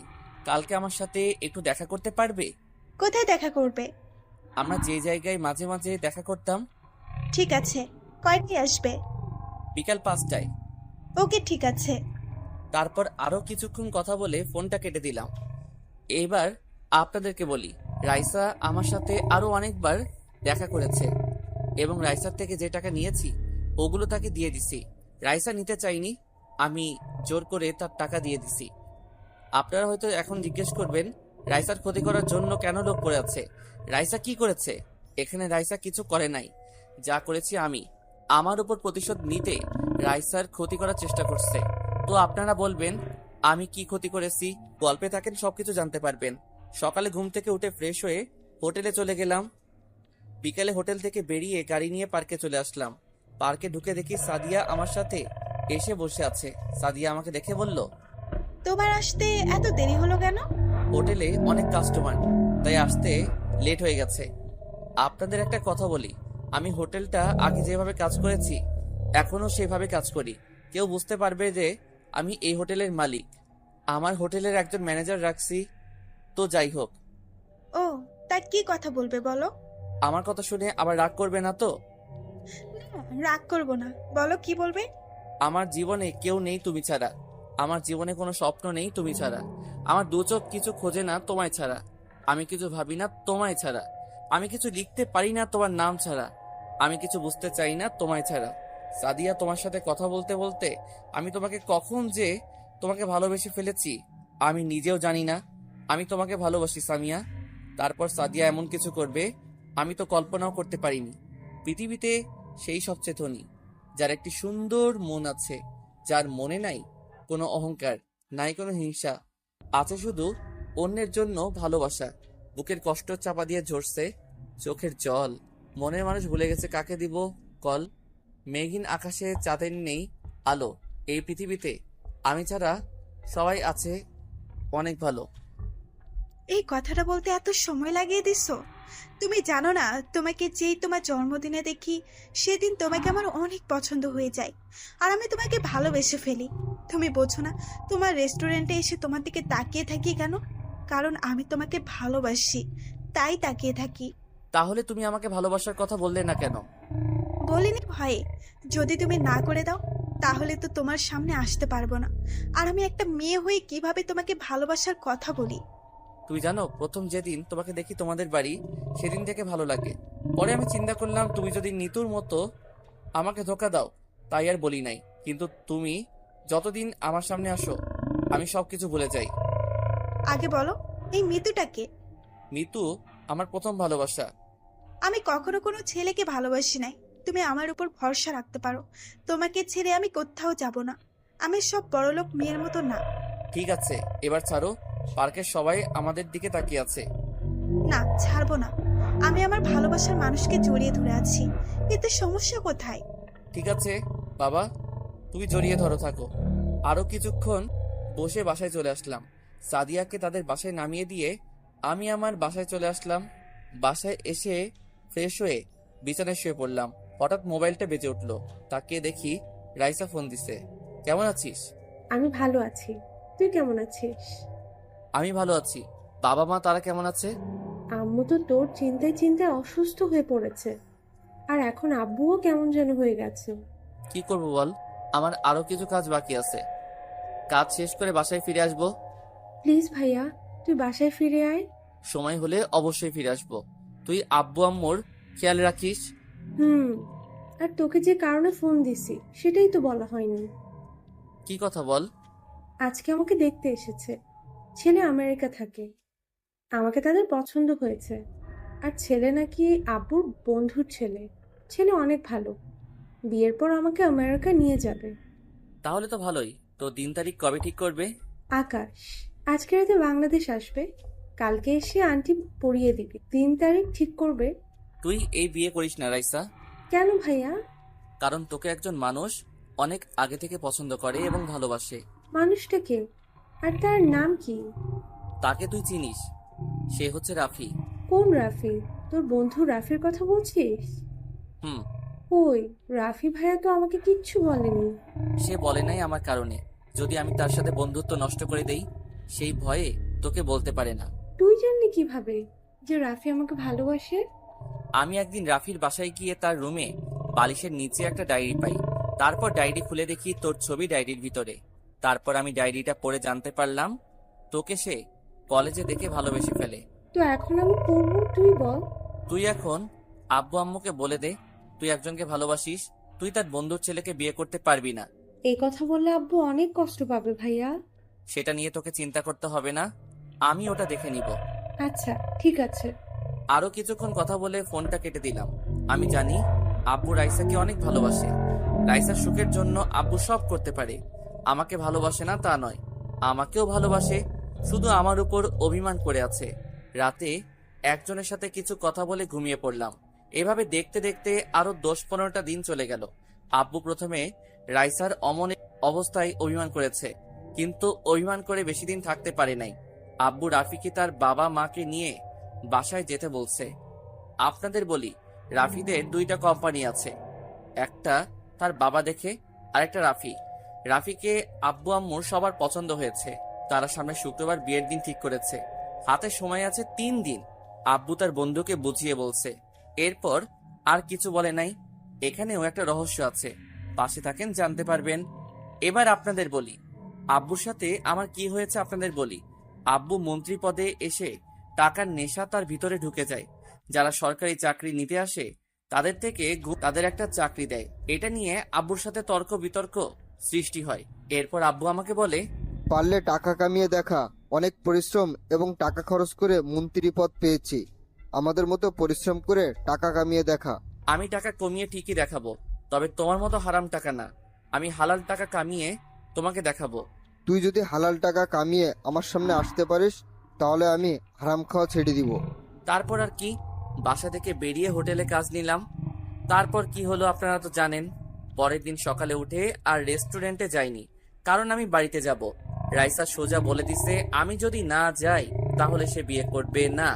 কালকে আমার সাথে একটু দেখা করতে পারবে? কোথায় দেখা করবে? আমরা যে জায়গায় মাঝে মাঝে দেখা করতাম। ঠিক আছে, কয়টায় আসবে? বিকাল 5টায়। ওকে, ঠিক আছে। তারপর আরো কিছুক্ষণ কথা বলে ফোনটা কেটে দিলাম। এবার আপনাদেরকে বলি, রাইসা আমার সাথে আরো অনেকবার দেখা করেছে এবং রাইসার থেকে যে টাকা নিয়েছি ওগুলো তাকে দিয়ে দিছি। রাইসা নিতে চাইনি, আমি জোর করে তার টাকা দিয়ে দিছি। আপনারা হয়তো এখন জিজ্ঞেস করবেন রাইসার ক্ষতি করার জন্য কেন লোক পড়ে আছে। রাইসা কি করেছে? এখানে রাইসা কিছু করে নাই। যা করেছি আমি, আমার উপর প্রতিশোধ নিতে রাইসার ক্ষতি করার চেষ্টা করছে। তো আপনারা বলবেন আমি কি ক্ষতি করেছি? গল্পে থাকেন, সবকিছু জানতে পারবেন। সকালে ঘুম থেকে উঠে ফ্রেশ হয়ে হোটেলে চলে গেলাম। বিকেলে হোটেল থেকে বেরিয়ে গাড়ি নিয়ে পার্কে চলে আসলাম। পার্কে ঢুকে দেখি সাদিয়া আমার সাথে এসে বসে আছে। সাদিয়া আমাকে দেখে বলল, তোমার আসতে এত দেরি হলো কেন? হোটেলে অনেক কাস্টমার, তাই আসতে লেট হয়ে গেছে। আপনাদের একটা কথা বলি, আমি হোটেলটা আগে যেভাবে কাজ করেছি এখনো সেভাবে কাজ করি। কেউ বুঝতে পারবে যে আমি এই হোটেলের মালিক। আমার হোটেলের একজন ম্যানেজার রাখছি। তো যাই হোক, ও, তা কি কথা বলবে বলো? আমার কথা শুনে আবার রাগ করবে না তো? না, রাগ করবো না, বলো কি বলবে। আমার জীবনে কেউ নেই তুমি ছাড়া। আমার জীবনে কোনো স্বপ্ন নেই তুমি ছাড়া। আমার দু চোখ কিছু খোঁজে না তোমায় ছাড়া। আমি কিছু ভাবি না তোমায় ছাড়া। আমি কিছু লিখতে পারি না তোমার নাম ছাড়া। আমি কিছু বুঝতে চাই না তোমায় ছাড়া। সাদিয়া, তোমার সাথে কথা বলতে বলতে আমি তোমাকে কখন যে তোমাকে ভালোবেসে ফেলেছি আমি নিজেও জানি না। আমি তোমাকে ভালোবাসি সামিয়া। তারপর সাদিয়া এমন কিছু করবে আমি তো কল্পনাও করতে পারিনি। পৃথিবীতে সেই সবচেয়ে ধনী, যার একটি সুন্দর মন আছে, যার মনে নাই কোনো অহংকার, নাই কোনো হিংসা, আছে শুধু অন্যের জন্য ভালোবাসা। বুকের কষ্ট চাপা দিয়ে ঝরছে চোখের জল। মনের মানুষ ভুলে গেছে কাকে দিব কল। মেঘহীন আকাশে চাঁদের নেই আলো। এই পৃথিবীতে আমি ছাড়া সবাই আছে অনেক ভালো। এই কথাটা বলতে এত সময় লাগিয়ে দিছো? তুমি জানো না, তোমাকে যেই তোমার জন্মদিনে দেখি সেদিন তোমাকে আমার অনেক পছন্দ হয়ে যায়, আর আমি তোমাকে ভালোবেসে ফেলি। তুমি বোঝো না, তোমার রেস্টুরেন্টে এসে তোমার দিকে তাকিয়ে থাকি কেন? কারণ আমি তোমাকে ভালোবাসি, তাই তাকিয়ে থাকি। তাহলে তুমি আমাকে ভালোবাসার কথা বললে না কেন? বলিনি ভয়ে। যদি তুমি না করে দাও তাহলে তো তোমার সামনে আসতে পারবো না, আর আমি একটা মেয়ে হয়ে কিভাবে তোমাকে ভালোবাসার কথা বলি। তুমি জানো, প্রথম যেদিন তোমাকে দেখি তোমাদের বাড়ি, সেদিন থেকে ভালো লাগে। পরে আমি চিন্তা করলাম তুমি যদি নিতুর মতো আমাকে ধোকা দাও, তাই আর বলি নাই। কিন্তু তুমি যতদিন আমার সামনে আসো আমি সবকিছু ভুলে যাই। আগে বলো, এই মৃত্যুটাকে? মিতু আমার প্রথম ভালোবাসা। আমি কখনো কোনো ছেলেকে ভালোবাসি নাই। তুমি আমার উপর ভরসা রাখতে পারো, তোমাকে ছেড়ে আমি কোথাও যাব না। আমি সব বড়লোক মেয়ের মতো না। ঠিক আছে, এবার ছাড়ো। পার্কের সবাই আমাদের দিকে তাকিয়ে আছে। না, ছাড়বো না। আমি আমার ভালোবাসার মানুষকে জড়িয়ে ধরে আছি, এতে সমস্যা কোথায়? ঠিক আছে বাবা, তুমি জড়িয়ে ধরো থাকো। আরো কিছুক্ষণ বসে বাসায় চলে আসলাম। সাদিয়াকে তাদের বাসায় নামিয়ে দিয়ে আমি আমার বাসায় চলে আসলাম। বাসায় এসে ফ্রেশ হয়ে বিছানায় শুয়ে পড়লাম। হঠাৎ মোবাইলটা বেজে উঠলো। তাকিয়ে দেখি রাইসা ফোন দিছে। কেমন আছিস? আমি ভালো আছি, তুই কেমন আছিস? আমি ভালো আছি। বাবা মা তারা কেমন আছে? আম্মু আম্মু তো তোর চিন্তায় চিন্তায় অসুস্থ হয়ে পড়েছে, আর এখন আব্বুও কেমন যেন হয়ে গেছে। কি করব বল, আমার আরো কিছু কাজ বাকি আছে। কাজ শেষ করে বাসায় ফিরে আসবো। প্লিজ ভাইয়া, তুই বাসায় ফিরে আয়। সময় হলে অবশ্যই ফিরে আসবো। তুই আব্বু আম্মুর খেয়াল রাখিস। হুম। আর তোকে যে কারণে ফোন দিছি সেটাই তো বলা হয়নি। কি কথা বল। আজকে আমাকে দেখতে এসেছে। ছেলে আমেরিকা থাকে, আমাকে তাদের পছন্দ হয়েছে। আর ছেলে নাকি আব্বুর বন্ধুর ছেলে। ছেলে অনেক ভালো, বিয়ের পর আমাকে আমেরিকা নিয়ে যাবে। তাহলে তো ভালোই। তো দিন তারিখ কবে ঠিক করবে? আকাশ আজকে রাতে বাংলাদেশ আসবে, কালকে এসে আন্টি পড়িয়ে দিবি, 3 তারিখ ঠিক করবে। তুই এই বিয়ে করিস না রাইসা। কেন ভাইয়া? কারণ তোকে একজন মানুষ অনেক আগে থেকে পছন্দ করে এবং ভালোবাসে। মানুষটা কে, আর তার নাম কি? তাকে তুই চিনিস, সে হচ্ছে রাফি। কোন রাফি? তোর বন্ধু রাফির কথা বলছিস? হুম। কই, রাফি ভাইয়া তো আমাকে কিচ্ছু বলেনি। সে বলে নাই আমার কারণে। যদি আমি তার সাথে বন্ধুত্ব নষ্ট করে দেই, সেই ভয়ে তোকে বলতে পারে না। তুই জানলি কিভাবে যে রাফি আমাকে ভালোবাসে? আমি একদিন রাফির বাসায় গিয়ে তার রুমে বালিশের নিচে একটা ডায়েরি পাই। তারপর ডায়েরি খুলে দেখি তোর ছবি ডায়েরির ভিতরে। তারপর আমি ডায়েরিটা পড়ে জানতে পারলাম তোকে সে কলেজে দেখে ভালোবেসে ফেলে। তো এখন আমি করবো, তুই বল। তুই এখন আব্বু আম্মুকে বলে দে তুই একজনকে ভালোবাসিস। তুই তার বন্ধুর ছেলেকে বিয়ে করতে পারবি না। এই কথা বললে আব্বু অনেক কষ্ট পাবে ভাইয়া। সেটা নিয়ে তোকে চিন্তা করতে হবে না, আমি ওটা দেখে নিব। আচ্ছা ঠিক আছে। আরো কিছুক্ষণ কথা বলে ফোনটা কেটে দিলাম। আমি জানি আব্বু রাইসাকে অনেক ভালোবাসে। রাইসার সুখের জন্য আব্বু সব করতে পারে। আমাকে ভালোবাসে না তা নয়, আমাকেও ভালোবাসে, শুধু আমার উপর অভিমান করে আছে। রাতে একজনের সাথে কিছু কথা বলে ঘুমিয়ে পড়লাম। এভাবে দেখতে দেখতে আরো 10-15টা দিন চলে গেল। আব্বু প্রথমে রাইসার অমন অবস্থায় অভিমান করেছে, কিন্তু অভিমান করে বেশি দিন থাকতে পারে নাই। আব্বু রাফিকে তার বাবা মাকে নিয়ে বাসায় যেতে বলছে। আপনাদের বলি, রাফিদের 2টা কোম্পানি আছে, একটা তার বাবা দেখে, আরেকটা রাফি। রাফিকে আব্বু আম্মুর সবার পছন্দ হয়েছে। তারা সামনে শুক্রবার বিয়ের দিন ঠিক করেছে। হাতে সময় আছে 3 দিন। আব্বু তার বন্ধুকে বুঝিয়ে বলছে। এরপর আর কিছু বলে নাই। এখানেও একটা রহস্য আছে, পাশে থাকেন জানতে পারবেন। এবার আপনাদের বলি আব্বুর সাথে আমার কি হয়েছে। আপনাদের বলি, আব্বু মন্ত্রী পদে এসে টাকার নেশা তার ভিতরে ঢুকে যায়। যারা সরকারি চাকরি নিতে আসে তাদের থেকে তাদের একটা চাকরি দেয়। এটা নিয়ে আব্বুর সাথে তর্ক বিতর্ক সৃষ্টি হয়। এরপর আব্বু আমাকে বলে, পারলে টাকা কামিয়ে দেখা। অনেক পরিশ্রম এবং টাকা খরচ করে মন্ত্রী পদ পেয়েছি। আমাদের মতো পরিশ্রম করে টাকা কামিয়ে দেখা। আমি টাকা কমিয়ে ঠিকই দেখাবো, তবে তোমার মতো হারাম টাকা না। আমি হালাল টাকা কামিয়ে তোমাকে দেখাবো। তুই যদি হালাল টাকা কামিয়ে আমার সামনে আসতে পারিস তাহলে আমি হারাম খাওয়া ছেড়ে দিব। তারপর আর কি, বাসা থেকে বেরিয়ে হোটেলে কাজ নিলাম। তারপর কি হলো আপনারা তো জানেন। পরের দিন সকালে উঠে আর রেস্টুরেন্টে যাইনি, কারণ আমি বাড়িতে যাব। রাইসা সোজা বলে দিছে আমি যদি না যাই তাহলে সে বিয়ে করবে না।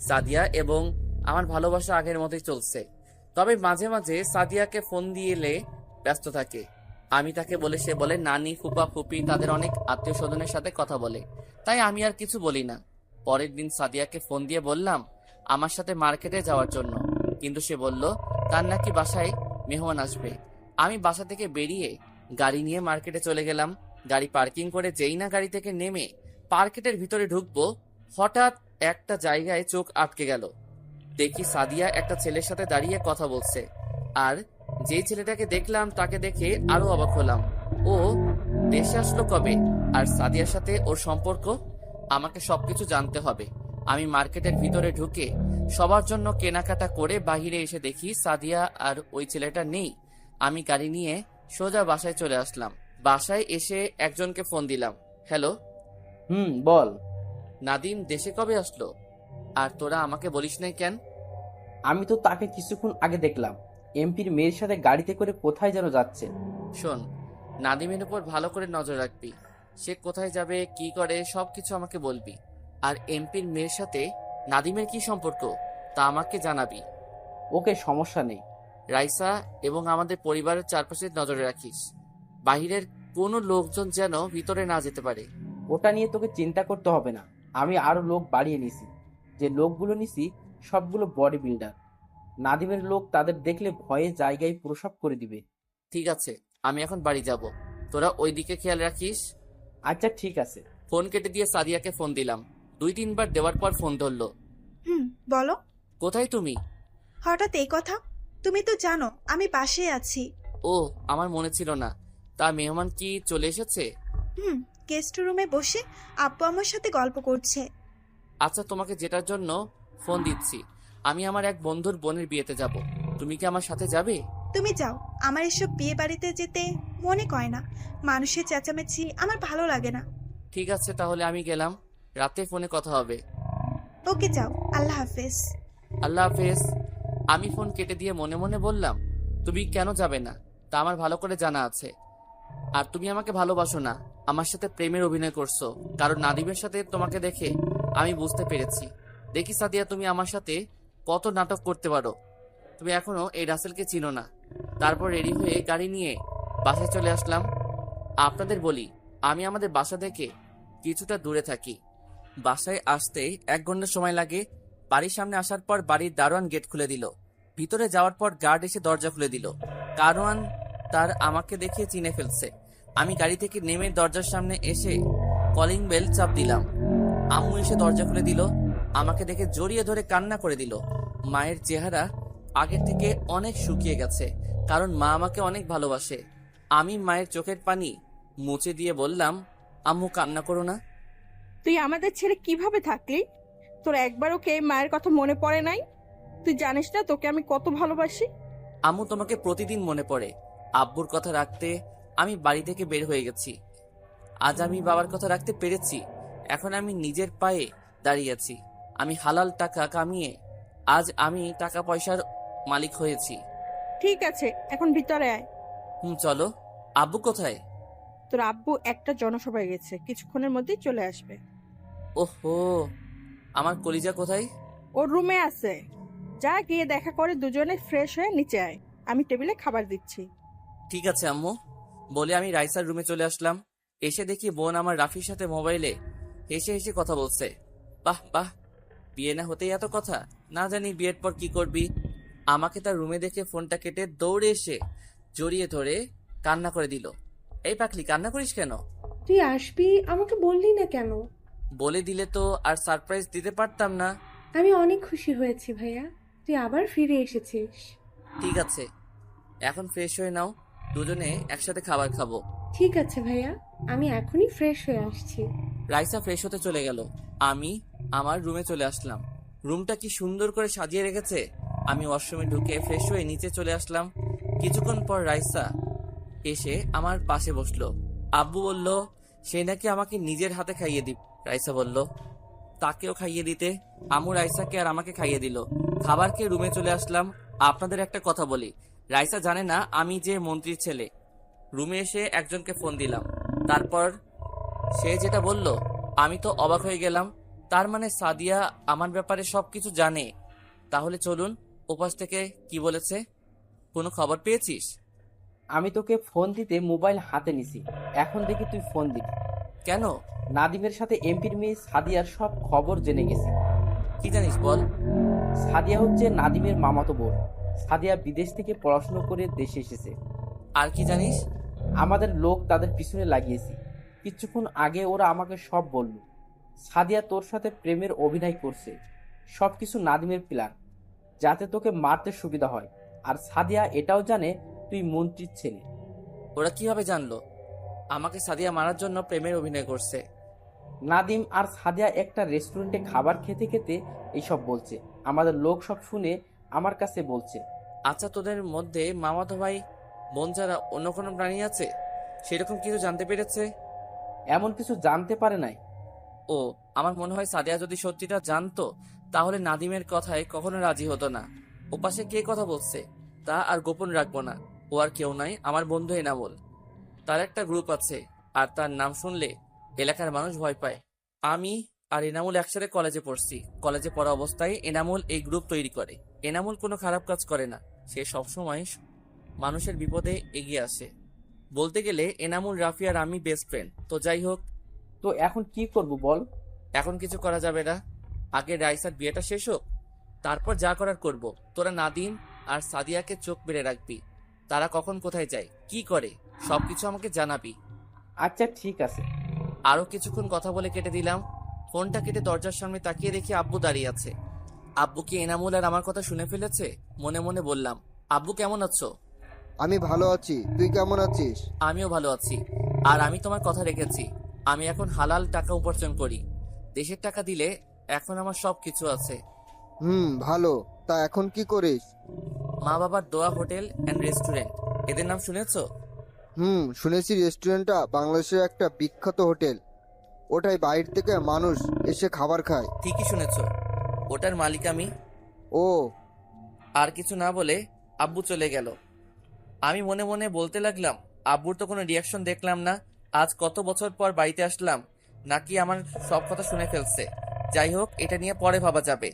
সাদিয়া এবং আমার ভালোবাসা আগের মতোই চলছে, তবে মাঝে মাঝে সাদিয়াকে ফোন দিয়েলে ব্যস্ত থাকে। আমি তাকে বলে সে বলে নানি ফুপা ফুপি তাদের অনেক আত্মীয় স্বজনের সাথে কথা বলে, তাই আমি আর কিছু বলি না। পরের দিন সাদিয়াকে ফোন দিয়ে বললাম আমার সাথে মার্কেটে যাওয়ার জন্য, কিন্তু সে বলল তার নাকি বাসায় মেহমান আসবে। আমি বাসা থেকে বেরিয়ে গাড়ি নিয়ে মার্কেটে চলে গেলাম। গাড়ি পার্কিং করে যেই না গাড়ি থেকে নেমে মার্কেটের ভিতরে ঢুকবো, হঠাৎ একটা জায়গায় চোখ আটকে গেল। দেখি সাদিয়া একটা ছেলের সাথে দাঁড়িয়ে কথা বলছে, আর যেই ছেলেটাকে দেখলাম তাকে দেখে আরো অবাক হলাম। ও দেশে আসলো কবে, আর সাদিয়ার সাথে ওর সম্পর্ক? আমাকে সবকিছু জানতে হবে। আমি মার্কেটের ভিতরে ঢুকে সবার জন্য কেনাকাটা করে বাহিরে এসে দেখি সাদিয়া আর ওই ছেলেটা নেই। আমি গাড়ি নিয়ে সোজা বাসায় চলে আসলাম। বাসায় এসে একজনকে ফোন দিলাম। হ্যালো। বল। নাদিম দেশে কবে আসলো? আর তোরা আমাকে বলিস নাই কেন? আমি তো তাকে কিছুক্ষণ আগে দেখলাম এমপির মেয়ের সাথে গাড়িতে করে কোথায় যেন যাচ্ছে। শোন, নাদিমের উপর ভালো করে নজর রাখবি। সে কোথায় যাবে কি করে সবকিছু আমাকে বলবি। আর এমপির মেয়ের সাথে নাদিমের কি সম্পর্ক তা আমাকে জানাবি। ওকে, সমস্যা নেই। রাইসা এবং আমাদের পরিবারের চারপাশে নজরে রাখিস। বাহিরের কোনো লোকজন যেন ভিতরে না যেতে পারে। ওটা নিয়ে তোকে চিন্তা করতে হবে না, আমি আরো লোক বাড়িয়ে নিছি। যে লোকগুলো নিছি সবগুলো বডি বিল্ডার। নাদিমের লোক তাদের দেখলে ভয়ে জায়গায় প্রসাব করে দিবে। ঠিক আছে, আমি এখন বাড়ি যাব, তোরা ওই দিকে খেয়াল রাখিস। আচ্ছা ঠিক আছে। ফোন কেটে দিয়ে সাদিয়াকে ফোন দিলাম। 2-3 বার দেওয়ার পর ফোন ধরলো। বলো। কোথায় তুমি? হঠাৎ এই কথা? তুমি তো জানো আমি পাশেই আছি। ও, আমার মনে ছিল না। তা মেহমান কি চলে এসেছে? গেস্ট রুমে বসে আব্বু আমার সাথে গল্প করছে। আচ্ছা, তোমাকে যেটার জন্য ফোন দিচ্ছি, আমি আমার এক বন্ধুর বোনের বিয়েতে যাব। তুমি কি আমার সাথে যাবে? তুমি যাও, আমার এসব বিয়ে বাড়িতে যেতে মনে কয় না। মানুষের চেঁচামেচি আমার ভালো লাগে না। ঠিক আছে, তাহলে আমি গেলাম। রাতে ফোনে কথা হবে। ওকে যাও, আল্লাহ হাফেজ। আল্লাহ হাফেজ। আমি ফোন কেটে দিয়ে মনে মনে বললাম, তুমি কেন যাবে না তা আমার ভালো করে জানা আছে। আর তুমি আমাকে ভালোবাসো না, আমার সাথে প্রেমের অভিনয় করছো। কারণ নাদিমের সাথে তোমাকে দেখে আমি বুঝতে পেরেছি। দেখি সাদিয়া, তুমি আমার সাথে কত নাটক করতে পারো। তুমি এখনো এই রাসেলকে চিনো না। তারপর রেডি হয়ে গাড়ি নিয়ে বাসায় চলে আসলাম। আপনাদের বলি, আমি আমাদের বাসা থেকে কিছুটা দূরে থাকি। বাসায় আসতে 1 ঘন্টা সময় লাগে। বাড়ির সামনে আসার পর বাড়ির দারোয়ান গেট খুলে দিল। ভিতরে যাওয়ার পর গার্ড এসে দরজা খুলে দিল। দারোয়ান তার আমাকে দেখে চিনে ফেলছে। আমি গাড়ি থেকে নেমে দরজার সামনে এসে কলিং বেল চাপ দিলাম। আম্মু এসে দরজা খুলে দিল। আমাকে দেখে জড়িয়ে ধরে কান্না করে দিল। মায়ের চেহারা আগের থেকে অনেক শুকিয়ে গেছে, কারণ মা আমাকে অনেক ভালোবাসে। আমি মায়ের চোখের পানি মুছে দিয়ে বললাম, আম্মু কান্না করো না। তুই আমাদের ছেড়ে কিভাবে থাকলি? তোর একবারও কে মায়ের কথা মনে পড়ে নাই? তুই জানিস না তোকে আমি কত ভালোবাসি? আম্মু, তোমাকে প্রতিদিন মনে পড়ে। আব্বুর কথা রাখতে আমি বাড়ি থেকে বের হয়ে গেছি। আজ আমি বাবার কথা রাখতে পেরেছি। এখন আমি নিজের পায়ে দাঁড়িয়ে আছি। আমি হালাল টাকা কামিয়ে আজ আমি টাকা পয়সার মালিক হয়েছি। ঠিক আছে, এখন ভিতরে আয়। চলো। আব্বু কোথায়? তোর আব্বু একটা জনসভায় গেছে, কিছুক্ষণের মধ্যেই চলে আসবে। ওহো, আমার কলিজা কোথায়? ওর রুমে আছে, যা গিয়ে দেখা করে দুজনে ফ্রেশ হয়ে নিচে আয়, আমি টেবিলে খাবার দিচ্ছি। ঠিক আছে আম্মু। বলে আমি রাইসার রুমে চলে আসলাম। এসে দেখি বোন আমার রাফির সাথে মোবাইলে হেসে হেসে কথা বলছে। বাহ বাহ, বিয়ে না হতেই এত কথা। না জানি বিয়ের পর কি করবি। আমাকে তার রুমে দেখে ফোনটা কেটে দৌড়ে এসে জড়িয়ে ধরে কান্না করে দিল। এই পাখলি, কান্না করিস কেন? তুই আসবি, আমাকে বললি না কেন? বলে দিলে তো আর সারপ্রাইজ দিতে পারতাম না। আমি অনেক খুশি হয়েছি ভাইয়া, তুই আবার ফিরে এসেছিস। ঠিক আছে, এখন ফ্রেশ হয়ে নাও, দুজনে একসাথে খাবার খাবো। ঠিক আছে ভাইয়া, আমি এখনই ফ্রেশ হয়ে আসছি। রাইসা ফ্রেশ হতে চলে গেল। আমি আমার রুমে চলে আসলাম। রুমটা কি সুন্দর করে সাজিয়ে রেখেছে। আমি ওয়াশরুমে ঢুকে ফ্রেশ হয়ে নিচে চলে আসলাম। কিছুক্ষণ পর রাইসা এসে আমার পাশে বসলো। আব্বু বলল সে নাকি আমাকে নিজের হাতে খাইয়ে দিব। রাইসা বলল তাকেও খাইয়ে দিতে। আম্মু রাইসাকে আর আমাকে খাইয়ে দিল। খাবার খেয়ে রুমে চলে আসলাম। আপনাদের একটা কথা বলি, রাইসা জানে না আমি যে মন্ত্রীর ছেলে। রুমে এসে একজনকে ফোন দিলাম। তারপর সে যেটা বলল আমি তো অবাক হয়ে গেলাম। তার মানে সাদিয়া আমার ব্যাপারে সবকিছু জানে। তাহলে চলুন, ওপাশ থেকে কি বলেছে। কোনো খবর পেয়েছিস? আমি তোকে ফোন দিতে মোবাইল হাতে নিছি, এখন দেখি তুই ফোন দিবি কেন? নাদিমের সাথে এমপির মেয়ে সাদিয়ার সব খবর জেনে গেছি। কি জানিস বল। সাদিয়া হচ্ছে নাদিমের মামাতো বোন। সাদিয়া বিদেশ থেকে পড়াশোনা করে দেশে এসেছে। আর কি জানিস? আমাদের লোক তাদের পিছনে লাগিয়েছি। কিছুক্ষণ আগে ওরা আমাকে সব বলল। সাদিয়া তোর সাথে প্রেমের অভিনয় করছে। সবকিছু নাদিমের প্ল্যান, যাতে তোকে মারতে সুবিধা হয়। আর সাদিয়া এটাও জানে তুই মন্ত্রীর ছেলে। ওরা কিভাবে জানলো আমাকে সাদিয়া মারার জন্য প্রেমের অভিনয় করছে? নাদিম আর সাদিয়া একটা রেস্টুরেন্টে খাবার খেতে খেতে এইসব বলছে। আমাদের লোক সব শুনে আমার কাছে বলছে। আচ্ছা, তোদের মধ্যে মামাতো ভাই বোন ছাড়া অন্য কোনো প্রাণী আছে? সেরকম কিছু জানতে পেরেছে? এমন কিছু জানতে পারে নাই। ও, আমার মনে হয় সাদিয়া যদি সত্যিটা জানতো তাহলে নাদিমের কথায় কখনো রাজি হতো না। ওপাশে কে কথা বলছে তা আর গোপন রাখবো না। ও আর কেউ নাই, আমার বন্ধু এনামুল। তার একটা গ্রুপ আছে, আর তার নাম শুনলে এলাকার মানুষ ভয় পায়। আমি আর এনামুল একসাথে কলেজে পড়ছি। কলেজে পড়া অবস্থায় এনামুল এই গ্রুপ তৈরি করে। এনামুল কোনো খারাপ কাজ করে না, সে সবসময় মানুষের বিপদে এগিয়ে আসে। বলতে গেলে এনামুল, রাফি আর আমি বেস্ট ফ্রেন্ড। তো যাই হোক, তো এখন কি করব বল? এখন কিছু করা যাবে না, আগে রাইসার বিয়েটা শেষ হোক, তারপর যা করার করব। তোরা নাদিম আর সাদিয়াকে চোখ মেরে রাখবি। তারা কখন কোথায় যায়, কি করে, সবকিছু আমাকে জানাবি। আচ্ছা ঠিক আছে। আরো কিছুক্ষণ কথা বলে কেটে দিলাম। ফোনটা কেটে দরজার সামনে তাকিয়ে দেখি আব্বু দাঁড়িয়ে আছে। আব্বু কি এনামুল আর আমার কথা শুনে ফেলেছে? মনে মনে বললাম, আব্বু কেমন আছো? আমি ভালো আছি, তুই কেমন আছিস? আমিও ভালো আছি। আর আমি তোমার কথা রেখেছি। আমি এখন হালাল টাকা উপার্জন করি। দেশের টাকা দিলে এখন আমার সব কিছু আছে। ভালো। তা এখন কি করিস? মা বাবার দোয়া হোটেল অ্যান্ড রেস্টুরেন্ট, এদের নাম শুনেছো? শুনেছি রেস্টুরেন্টটা বাংলাদেশের একটা বিখ্যাত হোটেল। ওটাই বাইরে থেকে মানুষ এসে খাবার খায়। ঠিকই শুনেছো, ওটার মালিক আমি। ও। আর কিছু না বলে আব্বু চলে গেল। আমি মনে মনে বলতে লাগলাম, আব্বুর তো কোনো রিয়াকশন দেখলাম না। আজ কত বছর পর বাড়িতে আসলাম, নাকি আমার সব কথা শুনে ফেলছে। যাই হোক, এটা নিয়ে পরে ভাবা যাবে।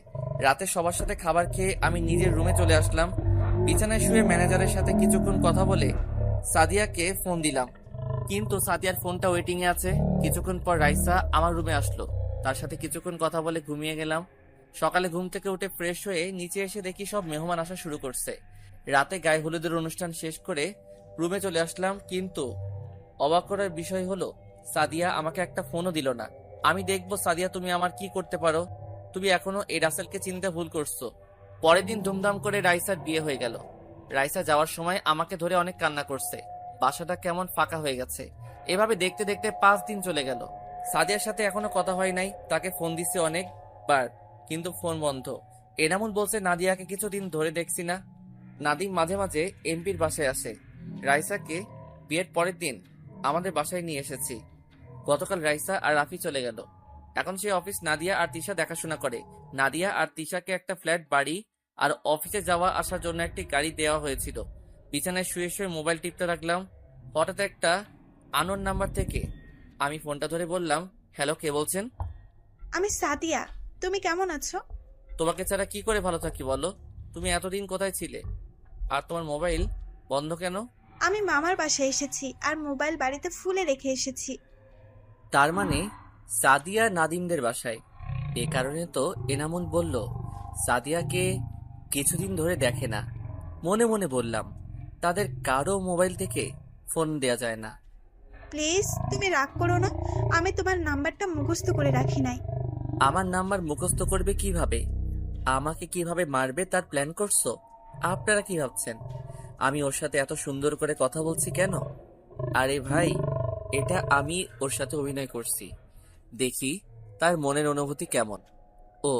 রাতে সবার সাথে খাবার খেয়ে আমি নিজের রুমে চলে আসলাম। বিছানায় শুয়ে ম্যানেজারের সাথে কিছুক্ষণ কথা বলে সাদিয়াকে ফোন দিলাম, কিন্তু সাদিয়ার ফোনটা ওয়েটিং এ আছে। কিছুক্ষণ পর রাইসা আমার রুমে আসলো, তার সাথে কিছুক্ষণ কথা বলে ঘুমিয়ে গেলাম। সকালে ঘুম থেকে উঠে ফ্রেশ হয়ে নিচে এসে দেখি সব মেহমান আসা শুরু করছে। রাতে গায়ে হলুদের অনুষ্ঠান শেষ করে রুমে চলে আসলাম, কিন্তু অবাক করার বিষয় হলো সাদিয়া আমাকে একটা ফোনও দিল না। আমি দেখবো সাদিয়া তুমি আমার কি করতে পারো। তুমি এখনো এই রাসেলকে চিনতে ভুল করছো। পরের দিন ধুমধাম করে রাইসার বিয়ে হয়ে গেল। রাইসা যাওয়ার সময় আমাকে ধরে অনেক কান্না করছে। বাসাটা কেমন ফাঁকা হয়ে গেছে। এভাবে দেখতে দেখতে 5 দিন চলে গেল। সাদিয়ার সাথে এখনো কথা হয় নাই। তাকে ফোন দিচ্ছে অনেকবার, কিন্তু ফোন বন্ধ। এনামুল বলছে নাদিয়াকে কিছুদিন ধরে দেখছি না। নাদিম মাঝে মাঝে এমপির বাসায় আসে। রাইসাকে বিয়ের পরের দিন আমাদের বাসায় নিয়ে এসেছি। গতকাল রাইসা আর রাফি চলে গেল। এখন সে অফিস নাদিয়া আর তিশা দেখাশোনা করে। নাদিয়া আর তিশাকে একটা ফ্ল্যাট বাড়ি আর অফিসে যাওয়া আসার জন্য একটি গাড়ি দেওয়া হয়েছিল। বিছানায় শুয়ে শুয়ে মোবাইল টিপতে রাখলাম। হঠাৎ একটা আননোন নাম্বার থেকে আমি ফোনটা ধরে বললাম, হ্যালো, কে বলছেন? আমি সাদিয়া। তুমি কেমন আছো? তোমাকে ছাড়া কি করে ভালো থাকি বলো? তুমি এতদিন কোথায় ছিলে? আর তোমার মোবাইল বন্ধ কেন? আমি মামার বাসায় এসেছি আর মোবাইল বাড়িতে ফুলে রেখে এসেছি। তার মানে সাদিয়া নাদিমদের বাসায়। এ কারণে তো এনামুল বলল সাদিয়াকে কিছুদিন ধরে দেখে না। মনে মনে বললাম, তাদের কারো মোবাইল থেকে ফোন দেয়া যায় না। প্লিজ তুমি রাগ করো না, আমি তোমার নাম্বারটা মুখস্থ করে রাখি নাই। আমার নাম্বার মুখস্থ করবে কিভাবে? আমাকে কিভাবে মারবে তার প্ল্যান করছো? আপনারা কি ভাবছেন আমি ওর সাথে এত সুন্দর করে কথা বলছি কেন? আরে ভাই, এটা আমি ওর সাথে অভিনয় করছি। দেখি তার মনের অনুভূতি কেমন। ও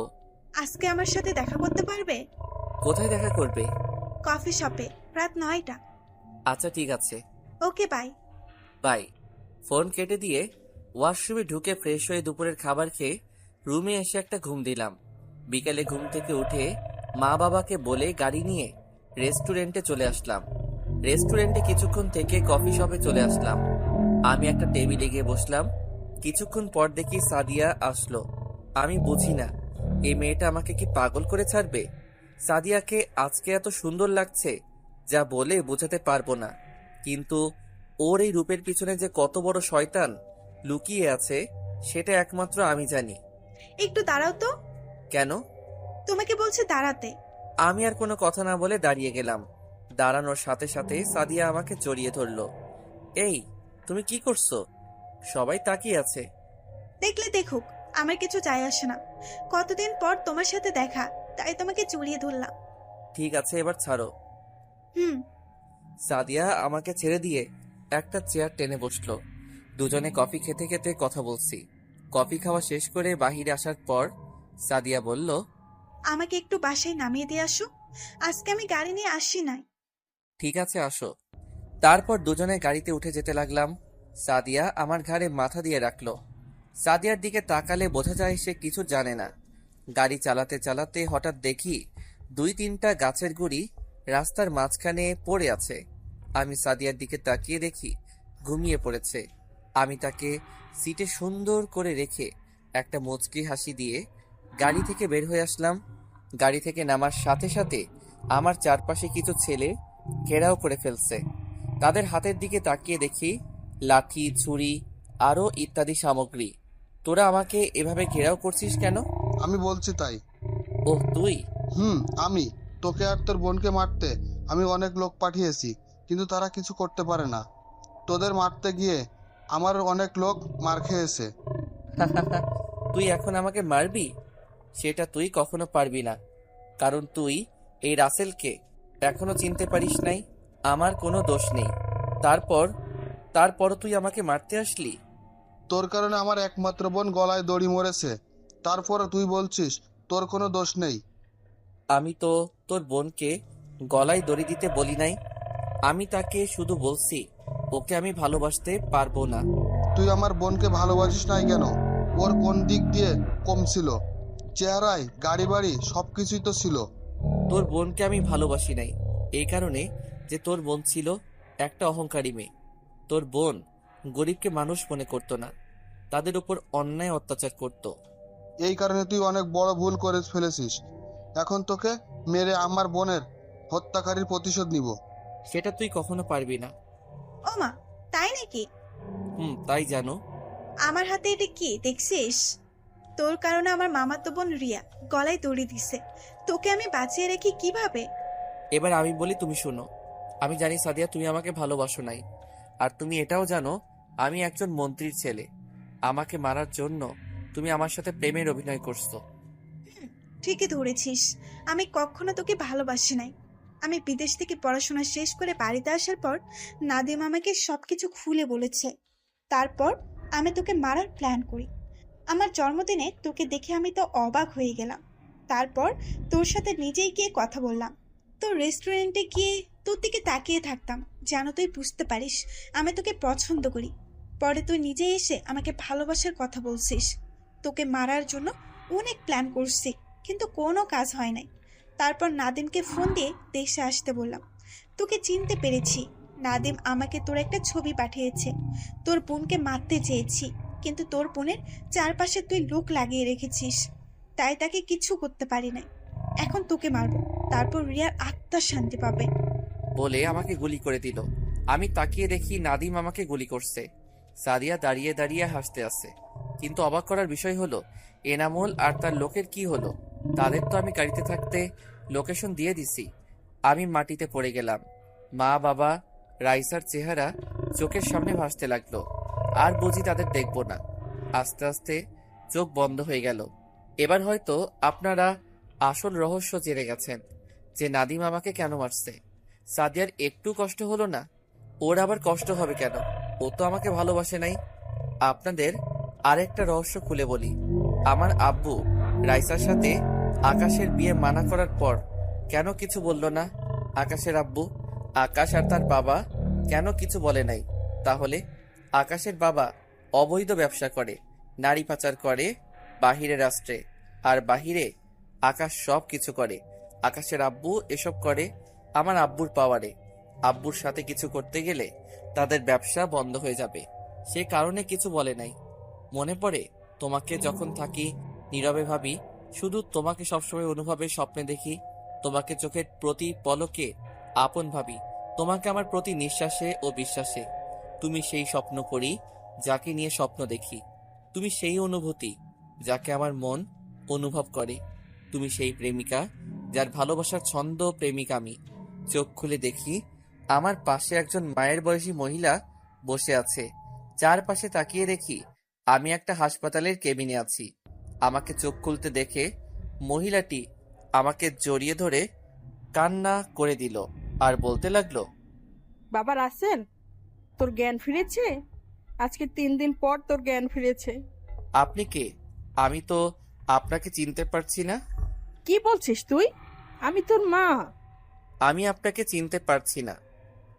আজকে আমার সাথে দেখা করতে পারবে? কোথায় দেখা করবে? কফি শপে, রাত 9টা। আচ্ছা ঠিক আছে, ওকে বাই। বাই। ফোন কেটে দিয়ে ওয়াশরুমে ঢুকে ফ্রেশ হয়ে দুপুরের খাবার খেয়ে রুমে এসে একটা ঘুম দিলাম। বিকেলে ঘুম থেকে উঠে মা বাবাকে বলে গাড়ি নিয়ে রেস্টুরেন্টে চলে আসলাম। রেস্টুরেন্টে কিছুক্ষণ থেকে কফি শপে চলে আসলাম। আমি একটা টেবিলে গিয়ে বসলাম। কিছুক্ষণ পর দেখি সাদিয়া আসলো। আমি বুঝি না এই মেয়েটা আমাকে কি পাগল করে ছাড়বে। সাদিয়াকে আজকে এত সুন্দর লাগছে যা বলে বোঝাতে পারবো না, কিন্তু ওর এই রূপের পিছনে যে কত বড় শয়তান লুকিয়ে আছে সেটা একমাত্র আমি জানি। একটু দাঁড়াও তো। কেন? তোমাকে বলছে দাঁড়াতে। আমি আর কোনো কথা না বলে দাঁড়িয়ে গেলাম। দাঁড়ানোর সাথে সাথে সাদিয়া আমাকে জড়িয়ে ধরলো। এই, তুমি কি করছো? সবাই তাকিয়ে আছে। দেখলে দেখুক, আমার কিছু যায় আসে না। কতদিন পর তোমার সাথে দেখা, তাই তোমাকে জড়িয়ে ধরলাম। ঠিক আছে, এবার ছাড়ো। হুম। সাদিয়া আমাকে ছেড়ে দিয়ে একটা চেয়ার টেনে বসলো। দুজনে কফি খেতে খেতে কথা বলছি। কফি খাওয়া শেষ করে বাহিরে আসার পর সাদিয়া বলল, আমাকে একটু বাসায় নামিয়ে দিয়ে আসো, আজকে আমি গাড়ি নিয়ে আসি নাই। ঠিক আছে, আসো। তারপর দুজনে গাড়িতে উঠে যেতে লাগলাম। সাদিয়া আমার ঘাড়ে মাথা দিয়ে রাখলো। সাদিয়ার দিকে তাকালে বোঝা যায় সে কিছু জানে না। গাড়ি চালাতে চালাতে হঠাৎ দেখি 2-3টা গাছের গুড়ি রাস্তার মাঝখানে পড়ে আছে। আমি সাদিয়ার দিকে তাকিয়ে দেখি ঘুমিয়ে পড়েছে। আমি তাকে সিটে সুন্দর করে রেখে একটা মুচকি হাসি দিয়ে গাড়ি থেকে বের হয়ে আসলাম। গাড়ি থেকে নামার সাথে সাথে আমার চারপাশে কিছু ছেলে ঘেরাও করে ফেলছে। তাদের হাতের দিকে তাকিয়ে দেখি লাঠি, ছুরি আরো ইত্যাদি সামগ্রী। তোরা আমাকে এভাবে ঘেরাও করছিস কেন? আমি বলছি তাই। ওহ তুই? আমি তোকে আর তোর বোনকে মারতে আমি অনেক লোক পাঠিয়েছি, কিন্তু তারা কিছু করতে পারে না। তোদের মারতে গিয়ে আমার অনেক লোক মার খেয়েছে। তুই এখন আমাকে মারবি? সেটা তুই কখনো পারবি না, কারণ তুই এই রাসেলকে এখনো চিনতে পারিস নাই। আমার কোনো দোষ নেই, তারপরও তুই আমাকে মারতে আসলি। তোর কারণে আমার একমাত্র বোন গলায় দড়ি মরেছে, তারপরে তুই বলছিস তোর কোনো দোষ নেই। আমি তো তোর বোনকে গলায় দড়ি দিতে বলি নাই, আমি তাকে শুধু বলছি ওকে আমি ভালোবাসতে পারবো না। তুই আমার বোনকে ভালোবাসিস নাই কেন? ওর কোন দিক দিয়ে কম ছিল? চেহারায়, গাড়ি বাড়ি সব কিছুই তো ছিল। তোর বোনকে আমি ভালোবাসি নাই এই কারণে যে তোর বোন ছিল একটা অহংকারী মেয়ে। তোর বোন গরিবকে মানুষ মনে করতো না, তাদের উপর অন্যায় অত্যাচার করত। এই কারণে তুই অনেক বড় ভুল করে ফেলেছিস। এখন তোকে মেরে আমার বোনের হত্যাকারীর প্রতিশোধ নিব। সেটা তুই কখনো পারবি না। ও মা, তাই নাকি? তাই জানো। আমার হাতে এটা কি দেখছিস? তোর কারণে আমার মামাতো বোন রিয়া গলায় দড়ি দিছে। তোকে আমি বাঁচিয়ে রেখি কিভাবে? এবার আমি বলি, তুমি শোনো। আমি জানি সাদিয়া তুমি আমাকে ভালোবাসো নাই, আর তুমি এটাও জানো আমি একজন মন্ত্রীর ছেলে। আমাকে মারার জন্য তুমি আমার সাথে প্রেমের অভিনয় করছো। ঠিকই ধরেছিস, আমি কখনো তোকে ভালোবাসি নাই। আমি বিদেশ থেকে পড়াশোনা শেষ করে বাড়িতে আসার পর নাদিম আমাকে সবকিছু খুলে বলেছে। তারপর আমি তোকে মারার প্ল্যান করি। আমার জন্মদিনে তোকে দেখে আমি তো অবাক হয়ে গেলাম। তারপর তোর সাথে নিজেই গিয়ে কথা বললাম। তোর রেস্টুরেন্টে গিয়ে তোর দিকে তাকিয়ে থাকতাম যেন তুই বুঝতে পারিস আমি তোকে পছন্দ করি। পরে তুই নিজে এসে আমাকে ভালোবাসার কথা বলছিস। তোকে মারার জন্য অনেক প্ল্যান করছি, কিন্তু কোনো কাজ হয় নাই। তারপর নাদিমকে ফোন দিয়ে দেশে আসতে বললাম। তোকে চিনতে পেরেছি। নাদিম আমাকে তোর একটা ছবি পাঠিয়েছে। তোর বোনকে মারতে চেয়েছি, কিন্তু তোর বোনের চারপাশে তুই লোক লাগিয়ে রেখেছিস, তাই তাকে কিছু করতে পারি নাই। এখন তোকে মারবো, তারপর রিয়ার আত্মা শান্তি পাবে। বলে আমাকে গুলি করে দিল। আমি তাকিয়ে দেখি নাদিম আমাকে গুলি করছে। সাদিয়া দাঁড়িয়ে দাঁড়িয়ে হাসতে আছে। কিন্তু অবাক করার বিষয় হলো এনামুল আর তার লোকের কি হলো? তাদের তো আমি গাড়িতে থাকতে লোকেশন দিয়ে দিছি। আমি মাটিতে পড়ে গেলাম। মা, বাবা, রাইসার চেহারা চোখের সামনে ভাসতে লাগলো। আর বুঝি তাদের দেখবো না। আস্তে আস্তে চোখ বন্ধ হয়ে গেল। এবার হয়তো আপনারা আসল রহস্য জেনে গেছেন যে নাদিম আমাকে কেন মারছে। সাদিয়ার একটু কষ্ট হলো না? ওর আবার কষ্ট হবে কেন? ও তো আমাকে ভালোবাসে নাই। আপনাদের আরেকটা রহস্য খুলে বলি। আমার আব্বু রাইসার সাথে আকাশের বিয়ে মানা করার পর কেন কিছু বলল না? আকাশের আব্বু, আকাশ আর তার বাবা কেন কিছু বলে নাই? তাহলে আকাশের বাবা অবৈধ ব্যবসা করে, নারী পাচার করে বাহিরে রাষ্ট্রে, আর বাহিরে আকাশ সব কিছু করে। আকাশের আব্বু এসব করে আমার আব্বুর পাওয়ারে। আব্বুর সাথে কিছু করতে গেলে তাদের ব্যবসা বন্ধ হয়ে যাবে, সে কারণে কিছু বলে নাই। মনে পড়ে তোমাকে যখন থাকি নীরবে ভাবি, শুধু তোমাকে সবসময় অনুভবে স্বপ্নে দেখি। তোমাকে চোখের প্রতি পলকে আপন ভাবি, তোমাকে আমার প্রতি নিঃশ্বাসে ও বিশ্বাসে। তুমি সেই স্বপ্ন করি যাকে নিয়ে স্বপ্ন দেখি। তুমি সেই অনুভূতি যাকে আমার মন অনুভব করে। তুমি সেই প্রেমিকা যার ভালোবাসার ছন্দ প্রেমিক আমি। চোখ খুলে দেখি আমার পাশে একজন মায়ের বয়সী মহিলা বসে আছে। চারপাশে তাকিয়ে দেখি আমি একটা হাসপাতালের কেবিনে আছি। আমাকে চোখ খুলতে দেখে মহিলাটি আমাকে জড়িয়ে ধরে কান্না করে দিল আর বলতে লাগলো, বাবা রাসেল, তোর জ্ঞান ফিরেছে? আজকে 3 দিন পর তোর জ্ঞান ফিরেছে। আপনি কে? আমি তো আপনাকে চিনতে পারছি না। কি বলছিস তুই? আমি তোর মা। আমি আপনাকে চিনতে পারছি না।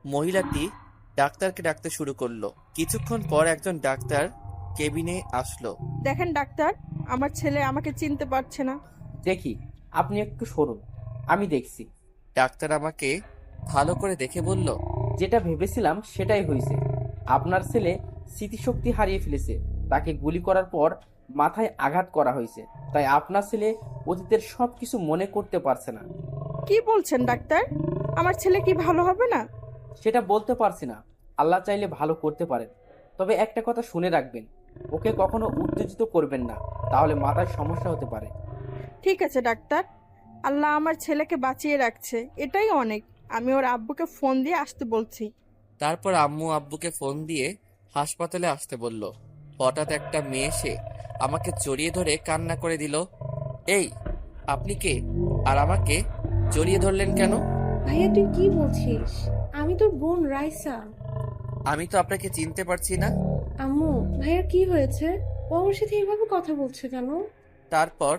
মহিলাটি ডাক্তারকে ডাকতে শুরু করলো। কিছুক্ষণ পর একজন ডাক্তার কেবিনে আসলো। দেখেন ডাক্তার, আমার ছেলে আমাকে চিনতে পারছে না। দেখি, আপনি একটু সরুন, আমি দেখছি। ডাক্তার আমাকে ভালো করে দেখে বলল, যেটা ভেবেছিলাম সেটাই হয়েছে। আপনার ছেলে স্মৃতিশক্তি হারিয়ে ফেলেছে। তাকে গুলি করার পর মাথায় আঘাত করা হয়েছে, তাই আপনার ছেলে অতীতের সবকিছু মনে করতে পারছে না। কি বলছেন ডাক্তার? আমার ছেলে কি ভালো হবে না? সেটা বলতে পারছি না, আল্লাহ চাইলে ভালো করতে পারেন। তবে একটা কথা শুনে রাখবেন, ওকে কখনো উত্তেজিত করবেন না, তাহলে মাথায় সমস্যা হতে পারে। ঠিক আছে ডাক্তার, আল্লাহ আমার ছেলেকে বাঁচিয়ে রাখছে, এটাই অনেক। আমি ওর আব্বুকে ফোন দিয়ে আসতে বলছি। তারপর আম্মু আব্বুকে ফোন দিয়ে হাসপাতালে আসতে বলল। হঠাৎ একটা মেয়ে এসে আমাকে জড়িয়ে ধরে কান্না করে দিল। এই, আপনি কে? আর আমাকে জড়িয়ে ধরলেন কেন? ভাইয়া তুই কি বলছিস? আমি তোর বোন রাইসা। আমি তো আপনাকে চিনতে পারছি না। আম্মু, ভাইয়ার কি হয়েছে? ও আমার সাথে এইভাবে কথা বলছে কেন? তারপর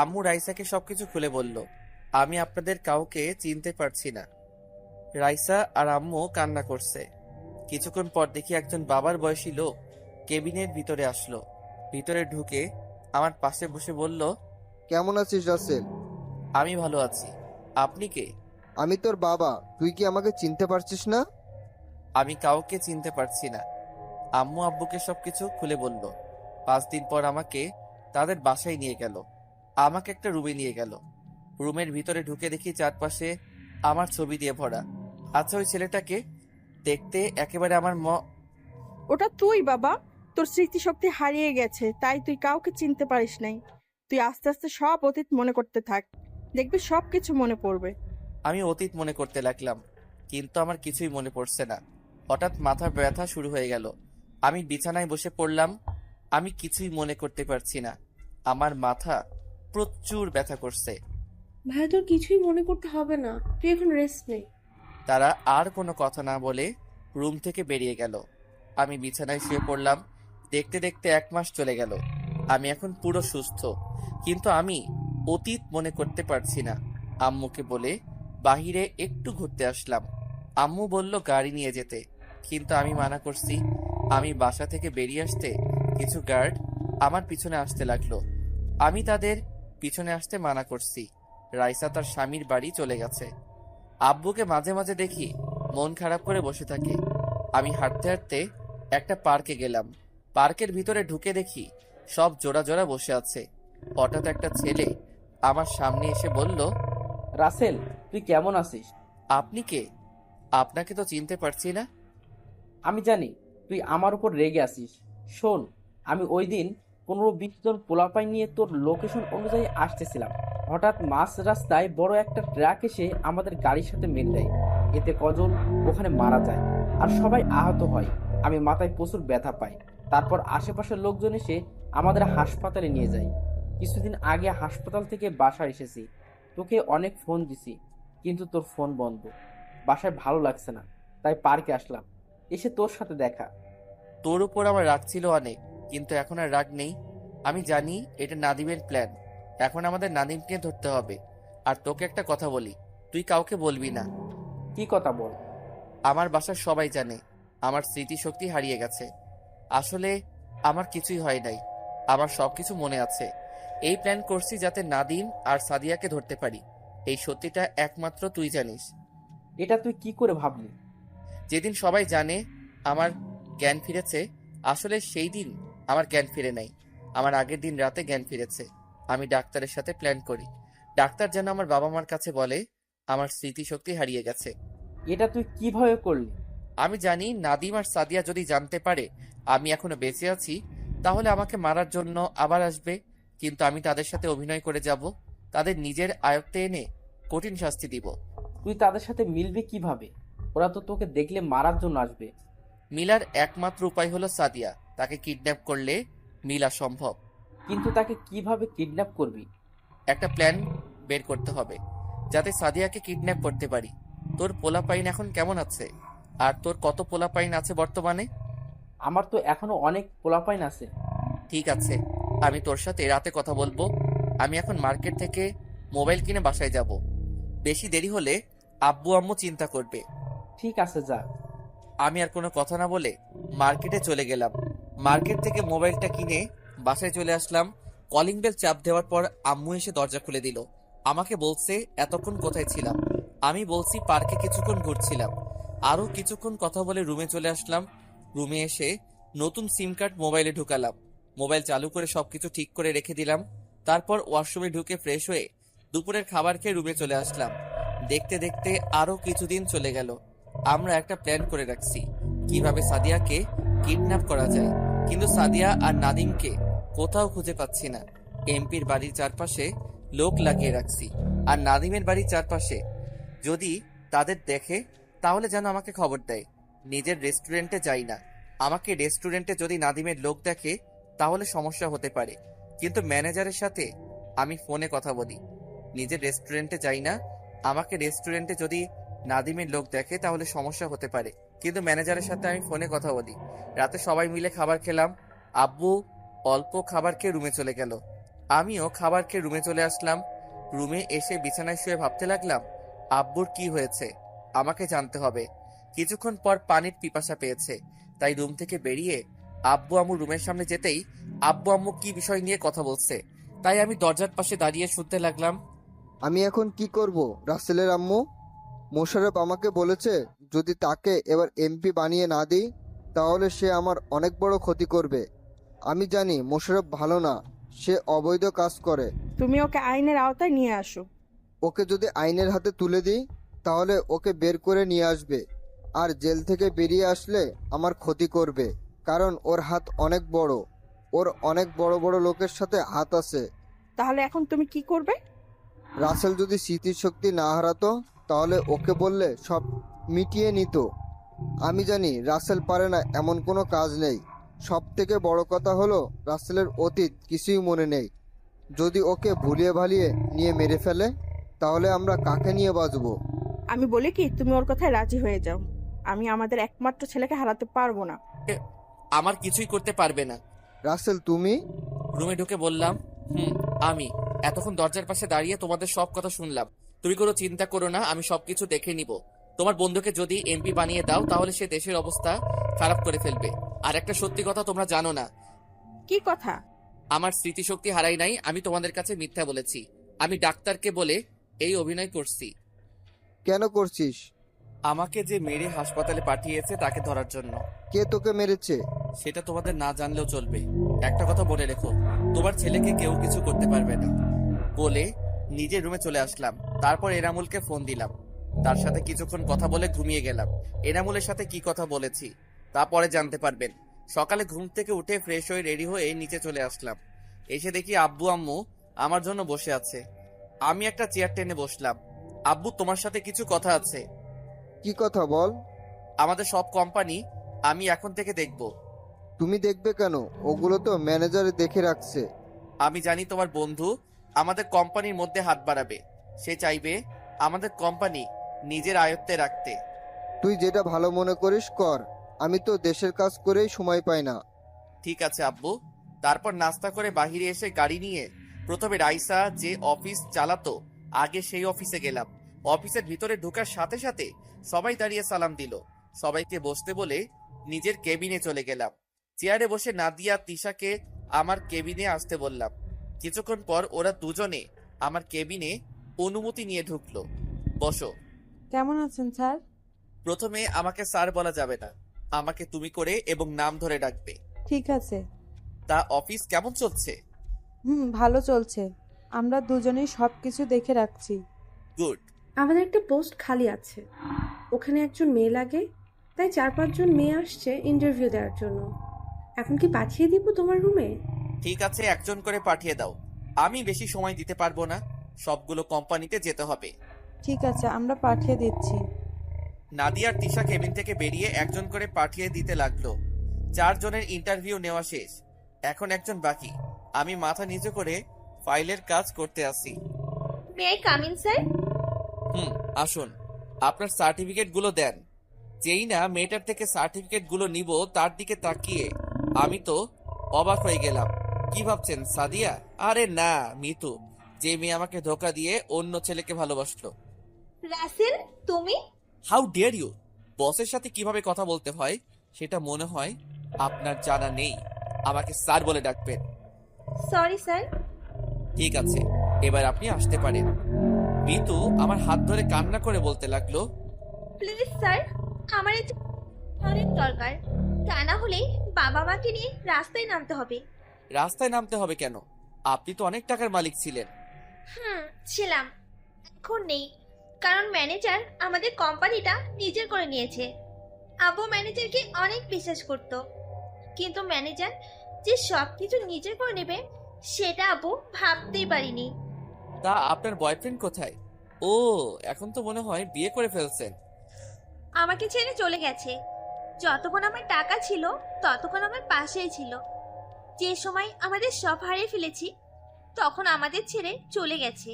আম্মু রাইসাকে সবকিছু খুলে বলল। আমি আপনাদের কাউকে চিনতে পারছি না। রাইসা আর আম্মু কান্না করছে। কিছুক্ষণ পর দেখি একজন বাবার বয়সী লোক কেবিনের ভিতরে আসলো। ভিতরে ঢুকে আমার পাশে বসে বলল, কেমন আছিস রাসেল? আমি ভালো আছি। আপনি কে? আমি তোর বাবা। তুই কি আমাকে চিনতে পারছিস না? আমি কাউকে চিনতে পারছি না। আম্মু আব্বুকে সবকিছু খুলে বলল। 5 দিন পর আমাকে তাদের বাসায় নিয়ে গেল। আমাকে একটা রুমে নিয়ে গেল। রুমের ভিতরে ঢুকে দেখি চারপাশে আমার ছবি দিয়ে ভরা। আচ্ছা, ওই ছেলেটাকে দেখতে একেবারে আমার ওটা তুই বাবা। তোর স্মৃতিশক্তি হারিয়ে গেছে, তাই তুই কাউকে চিনতে পারিস নাই। তুই আস্তে আস্তে সব অতীত মনে করতে থাক, দেখবি সব কিছু মনে পড়বে। আমি অতীত মনে করতে লাগলাম, কিন্তু আমার কিছুই মনে পড়ছে না। হঠাৎ মাথা ব্যথা শুরু হয়ে গেল। আমি বিছানায় বসে পড়লাম। আমি কিছুই মনে করতে পারছি না। আমার মাথা প্রচুর ব্যথা করছে। ভাইয়া তোর কিছুই মনে করতে হবে না, তুই এখন রেস্ট নে। তারা আর কোনো কথা না বলে রুম থেকে বেরিয়ে গেল। আমি বিছানায় শুয়ে পড়লাম। দেখতে দেখতে 1 মাস চলে গেল। আমি এখন পুরো সুস্থ, কিন্তু আমি অতীত মনে করতে পারছি না। আম্মুকে বলে বাহিরে একটু ঘুরতে আসলাম। আম্মু বলল গাড়ি নিয়ে যেতে, কিন্তু আমি মানা করছি। আমি বাসা থেকে বেরিয়ে আসতে কিছু গার্ড আমার পিছনে আসতে লাগলো। আমি তাদের পিছনে আসতে মানা করছি। রাইসা তার স্বামীর বাড়ি চলে গেছে। আব্বুকে মাঝে মাঝে দেখি মন খারাপ করে বসে থাকে। আমি হাঁটতে হাঁটতে একটা পার্কে গেলাম। পার্কের ভিতরে ঢুকে দেখি সব জোড়া জোড়া বসে আছে। হঠাৎ একটা ছেলে আমার সামনে এসে বলল, রাসেল, তুই কেমন আছিস? আপনি কে? আপনাকে তো চিনতে পারছি না। আমি জানি তুই আমার উপর রেগে আছিস। শোন, আমি ওই দিন 15-20 জন পোলাপাই নিয়ে তোর লোকেশন অনুযায়ী আসতেছিলাম। হঠাৎ মাঝ রাস্তায় বড় একটা ট্রাক এসে আমাদের গাড়ির সাথে মিল দেয়। এতে কজন ওখানে মারা যায় আর সবাই আহত হয়। আমি মাথায় প্রচুর ব্যথা পাই। তারপর আশেপাশের লোকজন এসে আমাদের হাসপাতালে নিয়ে যায়। কিছুদিন আগে হাসপাতাল থেকে বাসায় এসেছি। তোকে অনেক ফোন দিছি, কিন্তু তোর ফোন বন্ধ। বাসায় ভালো লাগছে না, তাই পার্কে আসলাম। এসে তোর সাথে দেখা। তোর উপর আমার রাগ ছিল অনেক, কিন্তু এখন আর রাগ নেই। আমি জানি এটা নাদিমের প্ল্যান। এখন আমাদের নাদিমকে ধরতে হবে। আর তোকে একটা কথা বলি, তুই কাউকে বলবি না। কি কথা বল? আমার বাসার সবাই জানে আমার স্মৃতিশক্তি হারিয়ে গেছে। আসলে আমার কিছুই হয় নাই, আমার সবকিছু মনে আছে। এই প্ল্যান করছি যাতে নাদিম আর সাদিয়াকে ধরতে পারি। এই সত্যিটা একমাত্র তুই জানিস। এটা তুই কি করে ভাবলি? যেদিন সবাই জানে আমার জ্ঞান ফিরেছে, আসলে সেই দিন আমার জ্ঞান ফিরে নাই। আমার আগের দিন রাতে জ্ঞান ফিরেছে। আমি ডাক্তারের সাথে প্ল্যান করি। ডাক্তার যেন আমার বাবা মার কাছে বলে আমার স্মৃতিশক্তি হারিয়ে গেছে। এটা তুই কিভাবে করলি? আমি জানি নাদিম আর সাদিয়া যদি জানতে পারে আমি এখনো বেঁচে আছি, তাহলে আমাকে মারার জন্য আবার আসবে। কিন্তু আমি তাদের সাথে অভিনয় করে যাব, তাদের নিজের আয়ত্তে এনে কঠিন শাস্তি দিব। তুই তাদের সাথে মিলবি কিভাবে? ওরা তো তোকে দেখলে মারার জন্য আসবে। মিলার একমাত্র উপায় হলো সাদিয়া। তাকে কিডন্যাপ করলে মিলা সম্ভব। কিন্তু তাকে কিভাবে কিডন্যাপ করবি? একটা প্ল্যান বের করতে হবে যাতে সাদিয়াকে কিডন্যাপ করতে পারি। তোর পোলাপাইন এখন কেমন আছে? আর তোর কত পোলাপাইন আছে বর্তমানে? আমার তো এখনো অনেক পোলাপাইন আছে। ঠিক আছে, আমি তোর সাথে রাতে কথা বলবো। আমি এখন মার্কেট থেকে মোবাইল কিনে বাসায় যাব। বেশি দেরি হলে আব্বু আম্মু চিন্তা করবে। ঠিক আছে, যা। আমি আর কোনো কথা না বলে মার্কেটে চলে গেলাম। মার্কেট থেকে মোবাইলটা কিনে বাসায় চলে আসলাম। কলিং বেল চাপ দেওয়ার পর আম্মু এসে দরজা খুলে দিল। আমাকে বলছে এতক্ষণ কোথায় ছিলাম। আমি বলছি পার্কে কিছুক্ষণ ঘুরছিলাম। আরো কিছুক্ষণ কথা বলে রুমে চলে আসলাম। রুমে এসে নতুন সিম কার্ড মোবাইলে ঢুকালাম। মোবাইল চালু করে সবকিছু ঠিক করে রেখে দিলাম। তারপর ওয়াশরুমে ঢুকে ফ্রেশ হয়ে দুপুরের খাবার খেয়ে রুমে চলে আসলাম। দেখতে দেখতে আরো কিছুদিন চলে গেল। আমরা একটা প্ল্যান করে রাখছি কিভাবে সাদিয়াকে কিডন্যাপ করা যায়, কিন্তু সাদিয়া আর নাদিমকে কোথাও খুঁজে পাচ্ছি না। এমপির বাড়ির চারপাশে লোক লাগিয়ে রাখছি। আর নাদিমের বাড়ির চারপাশে যদি তাদের দেখে তাহলে যেন আমাকে খবর দেয়। নিজের রেস্টুরেন্টে যাই না, আমাকে রেস্টুরেন্টে যদি নাদিমের লোক দেখে তাহলে সমস্যা হতে পারে। কিন্তু ম্যানেজারের সাথে আমি ফোনে কথা বলি। নিজের রেস্টুরেন্টে যাই না, আমাকে রেস্টুরেন্টে যদি নাদিমের লোক দেখে তাহলে সমস্যা হতে পারে। কিন্তু ম্যানেজারের সাথে আমি ফোনে কথা বলি। রাতে সবাই মিলে খাবার খেলাম। আব্বু অল্প খাবার খেয়ে রুমে চলে গেল, আমিও খাবার খেয়ে রুমে চলে আসলাম। রুমে এসে বিছানায় শুয়ে ভাবতে লাগলাম, আব্বুর কি হয়েছে আমাকে জানতে হবে। কিছুক্ষণ পর পানির পিপাসা পেয়েছে, তাই রুম থেকে বেরিয়ে আব্বু আম্মু রুমের সামনে যেতেই আব্বু আম্মু কি বিষয় নিয়ে কথা বলছে, তাই আমি দরজার পাশে দাঁড়িয়ে শুনতে লাগলাম। আমি এখন কি করব রাসেলের আম্মু? মোশাররফ আমাকে বলেছে যদি তাকে এবার এমপি বানিয়ে না দিই তাহলে সে আমার অনেক বড় ক্ষতি করবে। আমি জানি মোশাররফ ভালো না, সে অবৈধ কাজ করে। তুমি ওকে আইনের আওতায় নিয়ে আসো। ওকে যদি আইনের হাতে তুলে দিই তাহলে ওকে বের করে নিয়ে আসবে, আর জেল থেকে বেরিয়ে আসলে আমার ক্ষতি করবে, কারণ ওর হাত অনেক বড়, ওর অনেক বড় বড় লোকের সাথে হাত আছে। তাহলে এখন তুমি কি করবে? রাসেল যদি স্মৃতিশক্তি না হারাতো তাহলে ওকে বললে সব মিটিয়ে নিত। আমি জানি রাসেল পারে না এমন কোনো কাজ নেই। সব থেকে বড় কথা হলো রাসেলের অতীত কিছুই মনে নেই। যদি ওকে ভুলিয়ে ভালিয়ে নিয়ে মেরে ফেলে তাহলে আমরা কাকে নিয়ে বাঁচবো? আমি বলি কি, তুমি ওর কথায় রাজি হয়ে যাও। আমি আমাদের একমাত্র ছেলেকে হারাতে পারবো না। আমার কিছুই করতে পারবে না। রাসেল তুমি? রুমে ঢুকে বললাম, আমি এতক্ষণ দরজার পাশে দাঁড়িয়ে তোমাদের সব কথা শুনলাম। তুমি কোনো চিন্তা করো না, আমি সবকিছু দেখে নিব। তোমার বন্ধুকে যদি এমপি বানিয়ে দাও তাহলে সে দেশের অবস্থা খারাপ করে ফেলবে। আর একটা সত্যি কথা তোমরা জানো না। কি কথা? আমার স্মৃতিশক্তি হারাই নাই, আমি তোমাদের কাছে মিথ্যা বলেছি। আমি ডাক্তারকে বলে এই অভিনয় করছি। কেন করছিস? আমাকে যে মেরে হাসপাতালে পাঠিয়েছে তাকে ধরার জন্য। কে তোকে মেরেছে? সেটা তোমাদের না জানলেও চলবে। একটা কথা বলে রেখো, তোমার ছেলেকে কেউ কিছু করতে পারবে না। বলে নিজের রুমে চলে আসলাম। তারপর এনামুলকে ফোন দিলাম, তার সাথে কিছুক্ষণ কথা বলে ঘুমিয়ে গেলাম। এনামুলের সাথে কি কথা বলেছি তা পরে জানতে পারবেন। সকালে ঘুম থেকে উঠে ফ্রেশ হয়ে রেডি হয়ে নিচে চলে আসলাম। এসে দেখি আব্বু আম্মু আমার জন্য বসে আছে। আমি একটা চেয়ার টেনে বসলাম। আব্বু, তোমার সাথে কিছু কথা আছে। কি কথা বল। আমাদের সব কোম্পানি আমি এখন থেকে দেখব। তুমি দেখবে কেন? ওগুলো তো ম্যানেজারে দেখে রাখছে। আমি জানি তোমার বন্ধু আমাদের কোম্পানির মধ্যে হাত বাড়াবে। সে চাইবে আমাদের কোম্পানি নিজের আয়ত্তে রাখতে। তুই যেটা ভালো মনে করিস কর, আমি তো দেশের কাজ করেই সময় পাই না। ঠিক আছে আব্বু। তারপর নাস্তা করে বাহিরে এসে গাড়ি নিয়ে প্রথমে রাইসা যে অফিস চালাতো আগে সেই অফিসে গেলাম। অফিসের ভিতরে ঢোকার সাথে সাথে সবাই দাঁড়িয়ে সালাম দিল। সবাইকে বসতে বলে নিজের কেবিনে চলে গেলাম। চেয়ারে বসে নাদিয়া তিশাকে আমার কেবিনে আসতে বললাম। কিছুক্ষণ পর ওরা দুজনে আমার কেবিনে অনুমতি নিয়ে ঢুকলো। বসো। কেমন আছেন স্যার? প্রথমে আমাকে স্যার বলা যাবে না, আমাকে তুমি করে এবং নাম ধরে ডাকবে। ঠিক আছে। তা অফিস কেমন চলছে? ভালো চলছে। আমরা দুজনেই সবকিছু দেখে রাখছি। গুড। আমাদের একটা পোস্ট খালি আছে, ওখানে একজন মেয়ে লাগে, তাই 4-5 জন মেয়ে আসছে ইন্টারভিউ দেওয়ার জন্য। এখন কি পাঠিয়ে দিব তোমার রুমে? ঠিক আছে, একজন করে পাঠিয়ে দাও। আমি বেশি সময় দিতে পারবো না, সবগুলো কোম্পানিতে যেতে হবে। ঠিক আছে, আমরা পাঠিয়ে দিচ্ছি। নাদিয়ার তিশা কেবিন থেকে বেরিয়ে একজন করে পাঠিয়ে দিতে লাগলো। 4 জনের ইন্টারভিউ নেওয়া শেষ, এখন একজন বাকি। আমি মাথা নিচু করে ফাইলের কাজ করতে আসি। May I come in sir? আসুন, আপনার সার্টিফিকেট গুলো দেন। যেই না মেয়েটার থেকে সার্টিফিকেট গুলো নিব তার দিকে তাকিয়ে আমি তো অবাক হয়ে গেলাম। কি ভাবছেন সাদিয়া? আরে না, মিতু, যে মেয়ে আমাকে ধোকা দিয়ে অন্য ছেলেকে ভালোবাসলো। রাসেল, তুমি? How dare you! বসের সাথে কিভাবে কথা বলতে হয় সেটা মনে হয় আপনার জানা নেই। আমাকে স্যার বলে ডাকবেন। Sorry sir. ঠিক আছে, এবার আপনি আসতে পারেন। মিতু আমার হাত ধরে কান্না করে বলতে লাগলো, প্লিজ স্যার, আমার একটু দরকার, তা না হলে বাবা মাকে নিয়ে রাস্তায় নামতে হবে। রাস্তায় নামতে হবে কেন? আপনি তো অনেক টাকার মালিক ছিলেন। ছিলাম, এখন নেই, কারণ ম্যানেজার আমাদের কোম্পানিটা নিজের করে নিয়েছে। আব্বু ম্যানেজারকে অনেক বিশ্বাস করত, কিন্তু ম্যানেজার যে সবকিছু নিজের করে নেবে সেটা আব্বু ভাবতেই পারিনি। তা আপনার বয়ফ্রেন্ড কোথায়? ও, এখন তো মনে হয় বিয়ে করে ফেলছেন। আমাকে ছেড়ে চলে গেছে। যতক্ষণ আমার টাকা ছিল ততক্ষণ আমার পাশেই ছিল। যে সময় আমাদের সব হারিয়ে ফেলেছি তখন আমাদের ছেড়ে চলে গেছে।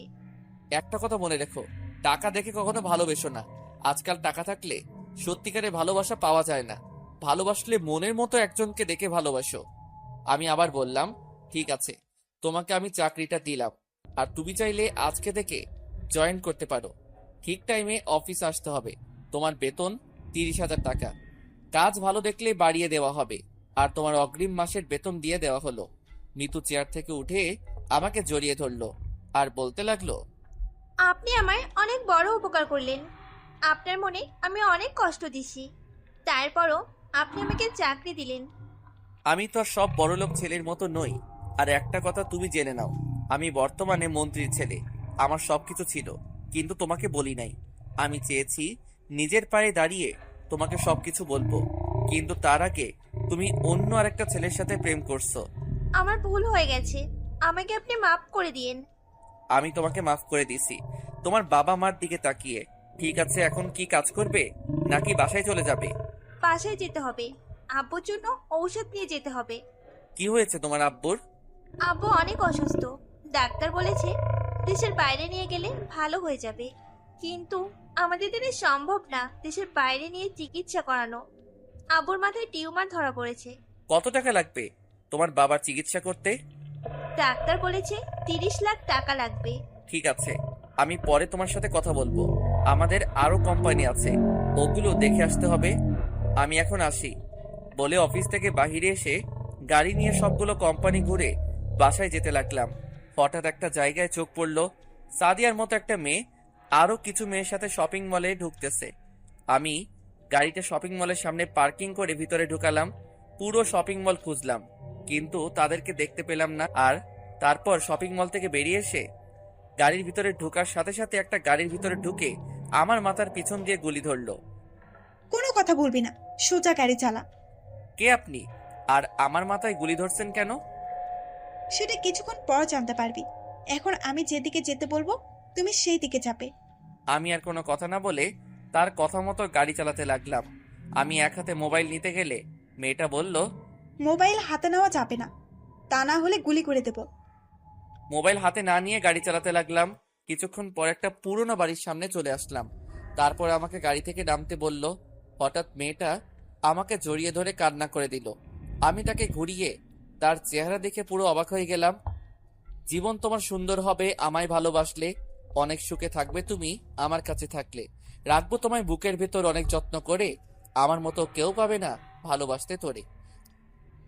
একটা কথা মনে রেখো, টাকা দেখে কখনো ভালোবেসো না। আজকাল টাকা থাকলে সত্যিকারের ভালোবাসা পাওয়া যায় না। ভালোবাসলে মনের মতো একজনকে দেখে ভালোবাসো। আমি আবার বললাম, ঠিক আছে, তোমাকে আমি চাকরিটা দিলাম, আর তুমি চাইলে আজকে থেকে জয়েন করতে পারো। ঠিক টাইমে অফিস আসতে হবে। তোমার বেতন 30,000 টাকা। কাজ ভালো দেখলে বাড়িয়ে দেওয়া হবে। আর তোমার অগ্রিম মাসের বেতন দিয়ে দেওয়া হলো। মিতু চেয়ার থেকে উঠে আমাকে জড়িয়ে ধরলো আর বলতে লাগলো, আপনি আমায় অনেক বড় উপকার করলেন। আপনার মনে আমি অনেক কষ্ট দিছি, তারপরও আপনি আমাকে চাকরি দিলেন। আমি তো আর সব বড়লোক ছেলের মতো নই। আর একটা কথা তুমি জেনে নাও, আমি বর্তমানে মন্ত্রীর ছেলে। আমার সবকিছু ছিল, কিন্তু তোমাকে বলি নাই। আমি চেয়েছি নিজের পায়ে দাঁড়িয়ে তোমাকে সবকিছু বলবো, কিন্তু তার আগে তুমি অন্য আরেকটা ছেলের সাথে প্রেম করছো। আমার ভুল হয়ে গেছে, আমাকে আপনি মাফ করে দিয়েন। আমি তোমাকে মাফ করে দিছি তোমার বাবা মার দিকে তাকিয়ে। ঠিক আছে, এখন কি কাজ করবে, নাকি বাসায় চলে যাবে? বাসায় যেতে হবে, আব্বুর জন্য ঔষধ নিয়ে যেতে হবে। কি হয়েছে তোমার আব্বুর? আব্বু অনেক অসুস্থ, ডাক্তার বলেছে দেশের বাইরে নিয়ে গেলে ভালো হয়ে যাবে। কিন্তু আমাদের দিনে সম্ভব না দেশের বাইরে নিয়ে চিকিৎসা করানো। আব্বুর মাথায় টিউমার ধরা পড়েছে। কত টাকা লাগবে তোমার বাবার চিকিৎসা করতে? ডাক্তার বলেছে 30 লাখ টাকা লাগবে। ঠিক আছে, আমি পরে তোমার সাথে কথা বলবো। আমাদের আরো কোম্পানি আছে, ওগুলো দেখে আসতে হবে। আমি এখন আসি। বলে অফিস থেকে বাহিরে এসে গাড়ি নিয়ে সবগুলো কোম্পানি ঘুরে বাসায় যেতে লাগলাম। হঠাৎ একটা জায়গায় চোখ পড়লো, সাদিয়ার মতো একটা মেয়ে আরো কিছু মেয়ের সাথে শপিং মলে ঢুকতেছে। আমি গাড়িটা শপিং মলের সামনে পার্কিং করে ভিতরে ঢুকালাম। পুরো শপিং মল খুঁজলাম, কিন্তু তাদেরকে দেখতে পেলাম না। আর তারপর শপিং মল থেকে বেরিয়ে এসে গাড়ির ভিতরে ঢোকার সাথে সাথে একটা গাড়ির ভিতরে ঢুকে আমার মাথার পিছন দিয়ে গুলি ধরলো। কোনো কথা বলবি না, সোজা গাড়ি চালা। কে আপনি, আর আমার মাথায় গুলি ধরছেন কেন? সেটা কিছুক্ষণ পর জানতে পারবি। এখন আমি যেদিকে যেতে বলবো তুমি সেই দিকে যাবে। আমি আর কোনো কথা না বলে তার কথা মতো গাড়ি চালাতে লাগলাম। আমি এক হাতে মোবাইল নিতে গেলে মেয়েটা বলল, মোবাইল হাতে নেওয়া যাবে না, তা না হলে গুলি করে দেব। মোবাইল হাতে না নিয়ে গাড়ি চালাতে লাগলাম। কিছুক্ষণ পর একটা পুরোনো বাড়ির সামনে চলে আসলাম। তারপর আমাকে গাড়ি থেকে নামতে বলল। হঠাৎ মেয়েটা আমাকে জড়িয়ে ধরে কান্না করে দিল। আমি তাকে ঘুরিয়ে তার চেহারা দেখে পুরো অবাক হয়ে গেলাম। জীবন তোমার সুন্দর হবে আমায় ভালোবাসলে, অনেক সুখে থাকবে তুমি আমার কাছে থাকলে, রাখবো তোমায় বুকের ভেতর অনেক যত্ন করে, আমার মতো কেউ পাবে না ভালোবাসতে তোরে।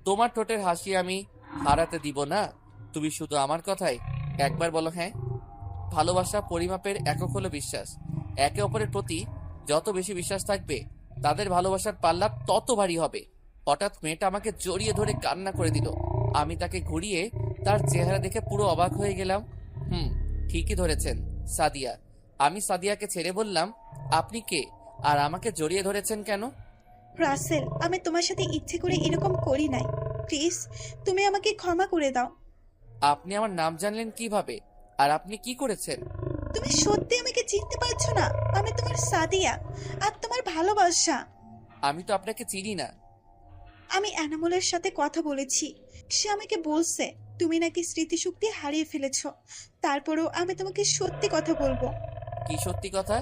তোমার ঠোঁটের হাসি আমি হারাতে দিব না, তুমি শুধু আমার কথায় একবার বলো হ্যাঁ। ভালোবাসা পরিমাপের একক হলো বিশ্বাস। একে অপরের প্রতি যত বেশি বিশ্বাস থাকবে তাদের ভালোবাসার পাল্লা তত ভারী হবে। হঠাৎ মেয়েটা আমাকে জড়িয়ে ধরে কান্না করে দিল। আমি তাকে ঘুরিয়ে তার চেহারা দেখে পুরো অবাক হয়ে গেলাম। ঠিকই ধরেছেন, সাদিয়া। আমি সাদিয়াকে ছেড়ে বললাম, আপনি কে, আর আমাকে জড়িয়ে ধরেছেন কেন? রাসেল, আমি তোমার সাথে ইচ্ছে করে এরকম করি নাই, প্লিজ তুমি আমাকে ক্ষমা করে দাও। আপনি আমার নাম জানলেন কিভাবে, আর আপনি কি করেছেন? তুমি সত্যি আমাকে চিনতে পারছো না? আমি তোমার সাদিয়া, আর তোমার ভালোবাসা। আমি তো আপনাকে চিনি না। আমি এনামুলের সাথে কথা বলেছি, সে আমাকে বলছে তুমি নাকি স্মৃতিশক্তি হারিয়ে ফেলেছ। তারপরেও আমি তোমাকে সত্যি কথা বলবো। কি সত্যি কথা?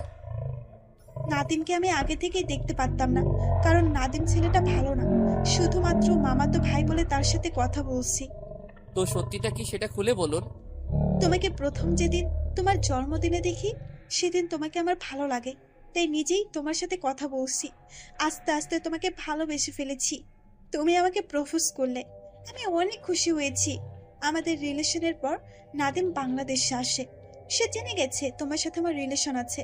নাদিমকে আমি আগে থেকেই দেখতে পারতাম না, কারণ নাদিম ছেলেটা ভালো না। শুধুমাত্র মামাতো ভাই বলে তার সাথে কথা বলছি। তো সত্যিটা কি সেটা খুলে বলুন। তোমাকে প্রথম যেদিন তোমার জন্মদিনে দেখি সেদিন তোমাকে আমার ভালো লাগে, তাই নিজেই তোমার সাথে কথা বলছি। আস্তে আস্তে তোমাকে ভালোবেসে ফেলেছি। তুমি আমাকে প্রপোজ করলে, আমি অনেক খুশি হয়েছি। আমাদের রিলেশনের পর নাদিম বাংলাদেশে আসে। সে জেনে গেছে তোমার সাথে আমার রিলেশন আছে।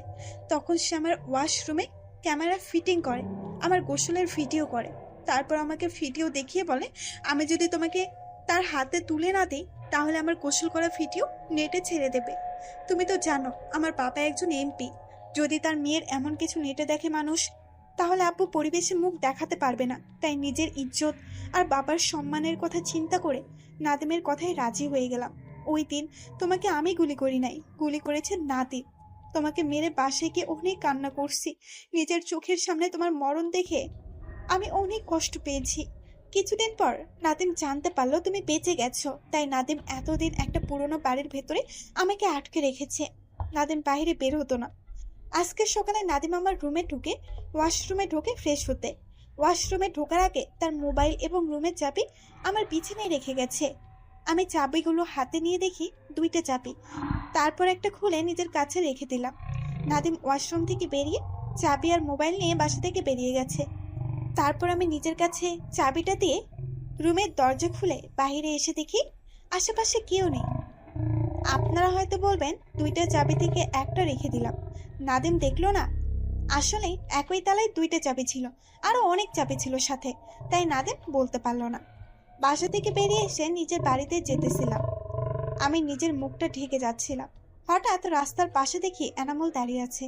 তখন সে আমার ওয়াশরুমে ক্যামেরা ফিটিং করে, আমার গোসলের ভিডিও করে। তারপর আমাকে ভিডিও দেখিয়ে বলে আমি যদি তোমাকে তার হাতে তুলে না দিই তাহলে আমার গোসল করা ভিডিও নেটে ছেড়ে দেবে। তুমি তো জানো আমার বাবা একজন এমপি, যদি তার মেয়ের এমন কিছু নেটে দেখে মানুষ, তাহলে আব্বু পরিবেশে মুখ দেখাতে পারবে না। তাই নিজের ইজ্জত আর বাবার সম্মানের কথা চিন্তা করে নাদিমের কথায় রাজি হয়ে গেলাম। ওই দিন তোমাকে আমি গুলি করি নাই, গুলি করেছে নাদিম। তোমাকে মেরে বাসায় গিয়ে অনেক কান্না করছি। নিজের চোখের সামনে তোমার মরণ দেখে আমি অনেক কষ্ট পেয়েছি। কিছুদিন পর নাদিম জানতে পারলো তুমি বেঁচে গেছো, তাই নাদিম এতদিন একটা পুরোনো বাড়ির ভেতরে আমাকে আটকে রেখেছে। নাদিম বাইরে বের হতো না। আজকে সকালে নাদিম আমার ওয়াশরুমে ঢোকে ফ্রেশ হতে। ওয়াশরুমে ঢোকার আগে তার মোবাইল এবং রুমের চাবি আমার বিছানায় রেখে গেছে। আমি চাবিগুলো হাতে নিয়ে দেখি 2টা চাবি, তারপর একটা খুলে নিজের কাছে রেখে দিলাম। নাদিম ওয়াশরুম থেকে বেরিয়ে চাবি আর মোবাইল নিয়ে বাসা থেকে বেরিয়ে গেছে। তারপর আমি নিজের কাছে চাবিটা দিয়ে রুমের দরজা খুলে বাইরে এসে দেখি আশেপাশে কেউ নেই। আপনারা হয়তো বলবেন 2টা চাবি থেকে একটা রেখে দিলাম, নাদিম দেখলো না। আসলে একই তালায় 2টা চাবি ছিল, আরো অনেক চাবি ছিল সাথে, তাই নাদিম বলতে পারলো না। বাসা থেকে বেরিয়ে এসে নিজের বাড়িতে যেতেছিলাম। আমি নিজের মুখটা ঢেকে যাচ্ছিলাম। হঠাৎ রাস্তার পাশে দেখি এনামুল দাঁড়িয়ে আছে।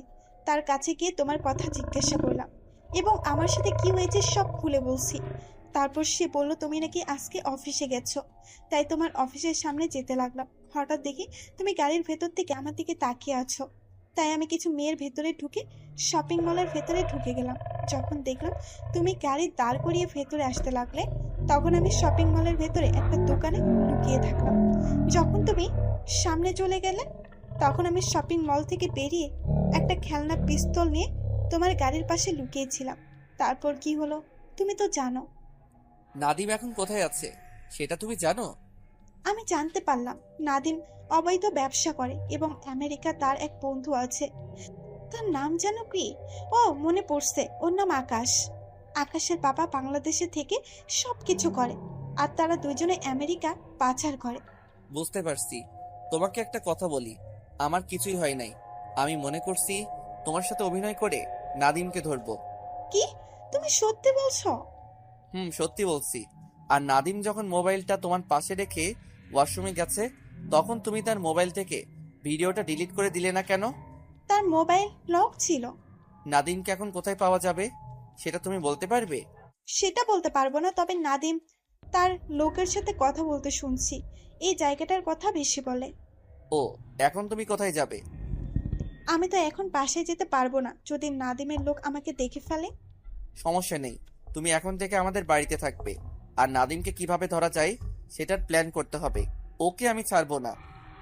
তার কাছে গিয়ে তোমার কথা জিজ্ঞাসা করলাম এবং আমার সাথে কি হয়েছে সব খুলে বলছি। তারপর সে বলল তুমি নাকি আজকে অফিসে গেছো, তাই তোমার অফিসের সামনে যেতে লাগলাম। হঠাৎ দেখি তুমি গাড়ির ভেতর থেকে আমার দিকে তাকিয়ে আছো, তাই আমি কিছু মেয়ের ভেতরে ঢুকে শপিং মলের ভেতরে ঢুকে গেলাম। যখন দেখলাম তুমি গাড়ি দাঁড় করিয়ে ভেতরে আসতে লাগলে, তখন আমি শপিং মলের ভেতরে একটা দোকানে লুকিয়ে থাকলাম। যখন তুমি সামনে চলে গেলে, তখন আমি শপিং মল থেকে বেরিয়ে একটা খেলনা পিস্তল নিয়ে তোমার গাড়ির পাশে লুকিয়েছিলাম। তারপর কি হলো তুমি তো জানো। নাদিম এখন কোথায় আছে সেটা তুমি জানো? আমি জানতে পারলাম নাদিম অবৈধ ব্যবসা করে এবং আমেরিকা তার এক বন্ধু আছে। তার নাম জানো কি? ও মনে পড়ছে, ওর নাম আকাশ। আকাশের বাবা বাংলাদেশে থেকে সবকিছু করে, আর তারা দুজনে আমেরিকা পাচার করে। বুঝতে পারছি। তোমাকে একটা কথা বলি, আমার কিছুই হয় নাই। আমি মনে করছি তোমার সাথে অভিনয় করে নাদিমকে ধরবো। কি তুমি সত্যি বলছো? সত্যি বলছি। আর নাদিম যখন মোবাইলটা তোমার পাশে রেখে ওয়াশরুমে গেছে, তখন তুমি তার মোবাইল থেকে ভিডিওটা ডিলিট করে দিলে না কেন? তার মোবাইল লক ছিল। নাদিমকে এখন কোথায় পাওয়া যাবে সেটা তুমি বলতে পারবে? সেটা বলতে পারবো না, তবে নাদিম তার লোকের সাথে কথা বলতে শুনছি। এই জায়গাটার কথা বেশি বলে। ও, এখন তুমি কোথায় যাবে? আমি তো এখন বাসায় যেতে পারবো না, যদি নাদিমের লোক আমাকে দেখে ফেলে। সমস্যা নেই, তুমি এখন থেকে আমাদের বাড়িতে থাকবে। আর নাদিমকে কিভাবে ধরা যায় সেটার প্ল্যান করতে হবে। ওকে আমি ছাড়বো না।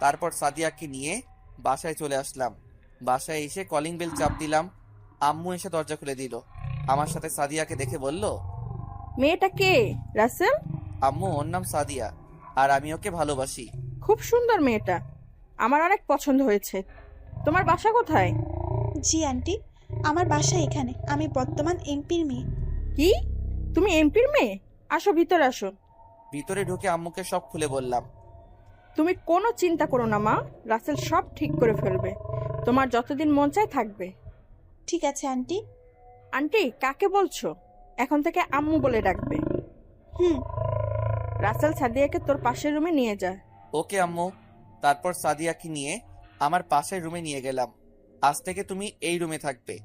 তারপর সাদিয়াকে নিয়ে বাসায় চলে আসলাম। বাসায় এসে কলিং বেল চাপ দিলাম। আম্মু এসে দরজা খুলে দিল। আমার সাথে সাদিয়াকে দেখে বলল, মেয়েটা কে রাসেল? আম্মু, ওর নাম সাদিয়া, আর আমি ওকে ভালোবাসি। খুব সুন্দর মেয়েটা, আমার অনেক পছন্দ হয়েছে। তোমার বাসা কোথায়? জি আন্টি, আমার বাসা এখানে। আমি বর্তমান এমপির মেয়ে। কি, তুমি এমপির মেয়ে? আসো ভিতরে আসো। ভিতরে ঢুকে আম্মুকে সব খুলে বললাম। তুমি কোনো চিন্তা করো না মা, রাসেল সব ঠিক করে ফেলবে। তোমার যতদিন মন চায় থাকবে। ঠিক আছে আন্টি। আন্টি কাকে বলছো? এখন থেকে আম্মু বলে ডাকবে। হুম। রাসেল সাদিয়াকে তোর পাশের রুমে নিয়ে যা। ওকে আম্মু। তারপর সাদিয়াকে নিয়ে আমার পাশের রুমে নিয়ে গেলাম। আজ থেকে তুমি এই রুমে থাকবে।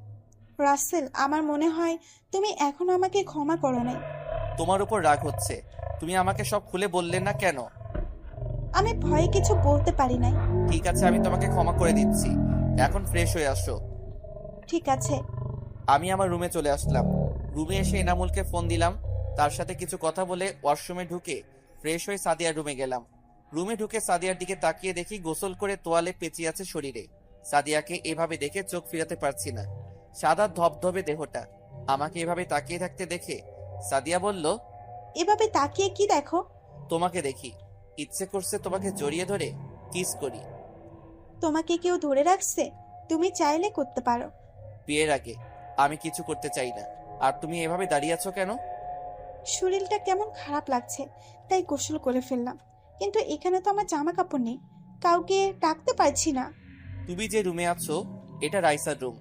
রাসেল, আমার মনে হয় তুমি এখনো আমাকে ক্ষমা করো নাই। তোমার উপর রাগ হচ্ছে। তুমি আমাকে সব খুলে বললে না কেন? আমি ভয়ে কিছু বলতে পারি নাই। ঠিক আছে, আমি তোমাকে ক্ষমা করে দিচ্ছি। এখন ফ্রেশ হয়ে আসো। ঠিক আছে। আমি আমার রুমে চলে আসলাম। রুমে এসে এনামুলকে ফোন দিলাম। তার সাথে কিছু কথা বলে ওয়াশরুমে ঢুকে ফ্রেশ হয়ে সাদিয়ার রুমে গেলাম। রুমে ঢুকে সাদিয়ার দিকে তাকিয়ে দেখি গোসল করে তোয়ালে পেঁচিয়ে আছে শরীরে। সাদিয়াকে এভাবে দেখে চোখ ফিরাতে পারছি না। সাদা ধবধবে দেহটা। আমাকে এভাবে তাকিয়ে থাকতে দেখে সাদিয়া বলল, এভাবে তাকিয়ে কি দেখো? তোমাকে দেখি। ইচ্ছে করছে তোমাকে জড়িয়ে ধরে কিস করি। তোমাকে কেউ ধরে রাখছে? তুমি চাইলে করতে পারো। বিয়ের আগে আমি কিছু করতে চাই না। আর তুমি এভাবে দাঁড়িয়ে আছো কেন? শরীরটা কেমন খারাপ লাগছে, তাই গোসল করে ফেললাম। কিন্তু এখানে তো আমার জামা কাপড় নেই, কাউকে ডাকতে পারছি না। তুমি যে রুমে আছো এটা রাইসার রুম।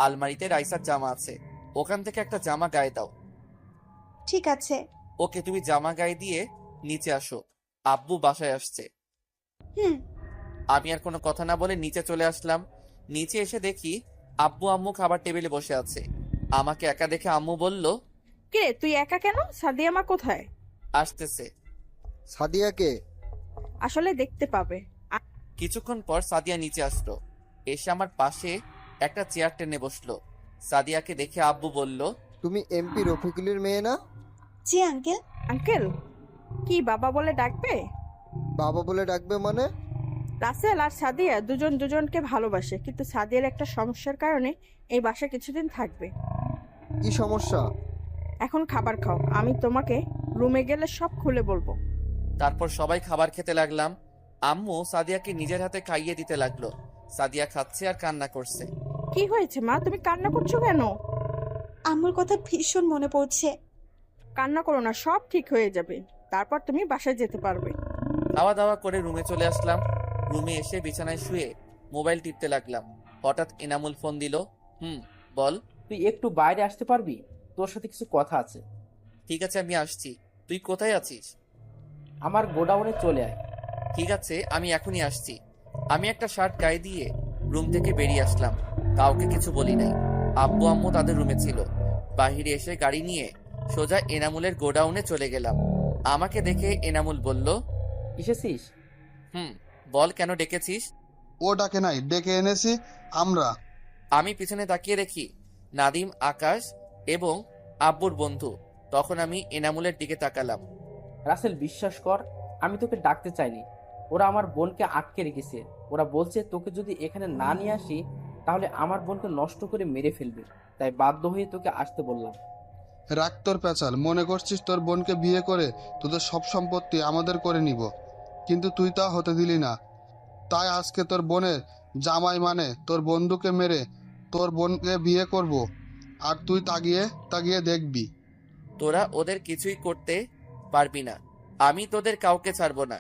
আলমারিতে রাইসার জামা আছে, ওখান থেকে একটা জামা গায়ে দাও। ঠিক আছে। ওকে, তুমি জামা গায়ে দিয়ে নিচে আসো। আব্বু বাসায় আসছে। হুম। আমি আর কোনো কথা না বলে নিচে চলে আসলাম। নিচে এসে দেখি আব্বু আম্মু খাবার টেবিলে বসে আছে। আমাকে একা দেখে আম্মু বলল, কিরে তুই একা কেন? সাদিয়া মা কোথায়? আসতেছে। সাদিয়াকে আসলে দেখতে পাবে। কিছুক্ষণ পর সাদিয়া নিচে আসলো, এসে আমার পাশে একটা চেয়ার টেনে বসলো। সাদিয়াকে দেখে আব্বু বলল, তুমি এমপি রফিকুলের মেয়ে না? জি আঙ্কেল। আঙ্কেল কি বাবা বলে ডাকবে? বাবা বলে ডাকবে মানে? রাসেল আর সাদিয়া দুজন দুজনকে ভালোবাসে, কিন্তু সাদিয়ার একটা সমস্যার কারণে এই বাসা কিছুদিন থাকবে। কি সমস্যা? এখন খাবার খাও, আমি তোমাকে রুমে গেলে সব খুলে বলবো। তারপর সবাই খাবার খেতে লাগলাম। আম্মু সাদিয়াকে নিজের হাতে খাইয়ে দিতে লাগলো। সাদিয়া খাচ্ছে আর কান্না করছে। কি হয়েছে মা, তুমি কান্না করছো কেন? আম্মুর কথা ভীষণ মনে পড়ছে। কান্না করো না, সব ঠিক হয়ে যাবে, তারপর তুমি বাসায় যেতে পারবে। খাওয়া দাওয়া করে রুমে চলে আসলাম। রুমে এসে বিছানায় শুয়ে মোবাইল টিপতে লাগলাম। হঠাৎ এনামুল ফোন দিল। বল। তুই একটু বাইরে আসতে পারবি? তোর সাথে কিছু কথা আছে। ঠিক আছে, আমি আসছি। তুই কোথায় আছিস? আমার গোডাউনে চলে আয়। ঠিক আছে, আমি এখনই আসছি। আমি একটা শার্ট গায়ে দিয়ে রুম থেকে বেরিয়ে আসলাম। কাউকে কিছু বলি নাই। আব্বু আম্মু তাদের রুমে ছিল। বাহিরে এসে গাড়ি নিয়ে সোজা এনামুলের গোডাউনে চলে গেলাম। আমাকে দেখে এনামুল বলল, এসেছিস? বল, কেন ডেকেছিস? ও ডাকে নাই, ডেকে এনেছি আমরা। আমি পিছনে তাকিয়ে দেখি নাদিম, আকাশ এবং আব্বুর বন্ধু। তখন আমি এনামুলের দিকে তাকালাম। রাসেল, বিশ্বাস কর, আমি তোকে ডাকতে চাইনি। ওরা আমার বোনকে আটকে রেখেছে। ওরা বলছে তোকে যদি এখানে না নিয়ে আসি তাহলে আমার বোনকে নষ্ট করে মেরে ফেলবে, তাই বাধ্য হয়ে তোকে আসতে বললাম। রাগ তোর পেঁচাল, মনে করছিস তোর বোনকে বিয়ে করে তোদের সব সম্পত্তি আমাদের করে নিব, কিন্তু তুই তা হতে দিলি না। তাই আজকে তোর বোনের জামাই মানে তোর বন্ধুকে মেরে তোর বোনকে বিয়ে করব, আর তুই তাকিয়ে তাকিয়ে দেখবি। তোরা ওদের কিছুই করতে পারবি না। আমি তোদের কাউকে ছাড়বো না।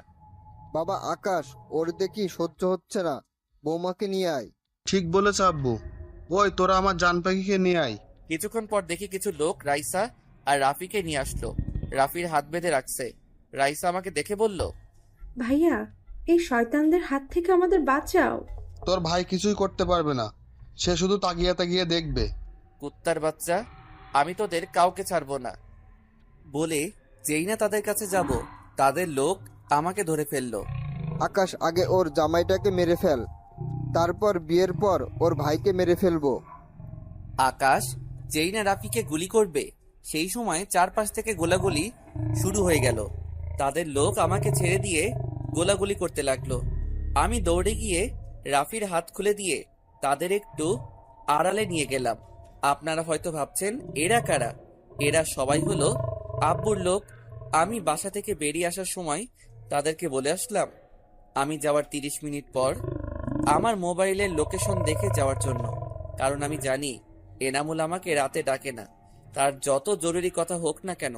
বাবা আকাশ, ওর দেখি সহ্য হচ্ছে না, বৌমাকে নিয়ে আয়। ঠিক বলেছ আব্বু। ওই তোরা আমার জান পাখিকে নিয়ে আয়। কিছুক্ষণ পর দেখি কিছু লোক রাইসা আর রাফিকে নিয়ে আসলো। রাফির হাত বেঁধে রাখছে। রাইসা আমাকে দেখে বলল, ভাইয়া, এই শয়তানদের হাত থেকে আমাদের বাঁচাও। তোর ভাই কিছুই করতে পারবে না, সে শুধু তাকিয়ে তাকিয়ে দেখবে। কুত্তার বাচ্চা, আমি তোদের কাউকে ছাড়বো না বলে যেই না তাদের কাছে যাব, তাদের লোক আমাকে ধরে ফেললো। আকাশ, আগে ওর জামাইটাকে মেরে ফেল, তারপর বিয়ের পর ওর ভাইকে মেরে ফেলবো। আকাশ যেই না রাফিকে গুলি করবে, সেই সময় চারপাশ থেকে গোলাগুলি শুরু হয়ে গেল। তাদের লোক আমাকে ছেড়ে দিয়ে গোলাগুলি করতে লাগলো। আমি দৌড়ে গিয়ে রাফির হাত খুলে দিয়ে তাদের একটু আড়ালে নিয়ে গেলাম। আপনারা হয়তো ভাবছেন এরা কারা? এরা সবাই হলো আব্বুর লোক। আমি বাসা থেকে বেরিয়ে আসার সময় তাদেরকে বলে আসলাম আমি যাওয়ার 30 মিনিট পর আমার মোবাইলের লোকেশন দেখে যাওয়ার জন্য, কারণ আমি জানি এনামুল আমাকে রাতে ডাকে না। তার যত জরুরি কথা হোক না কেন,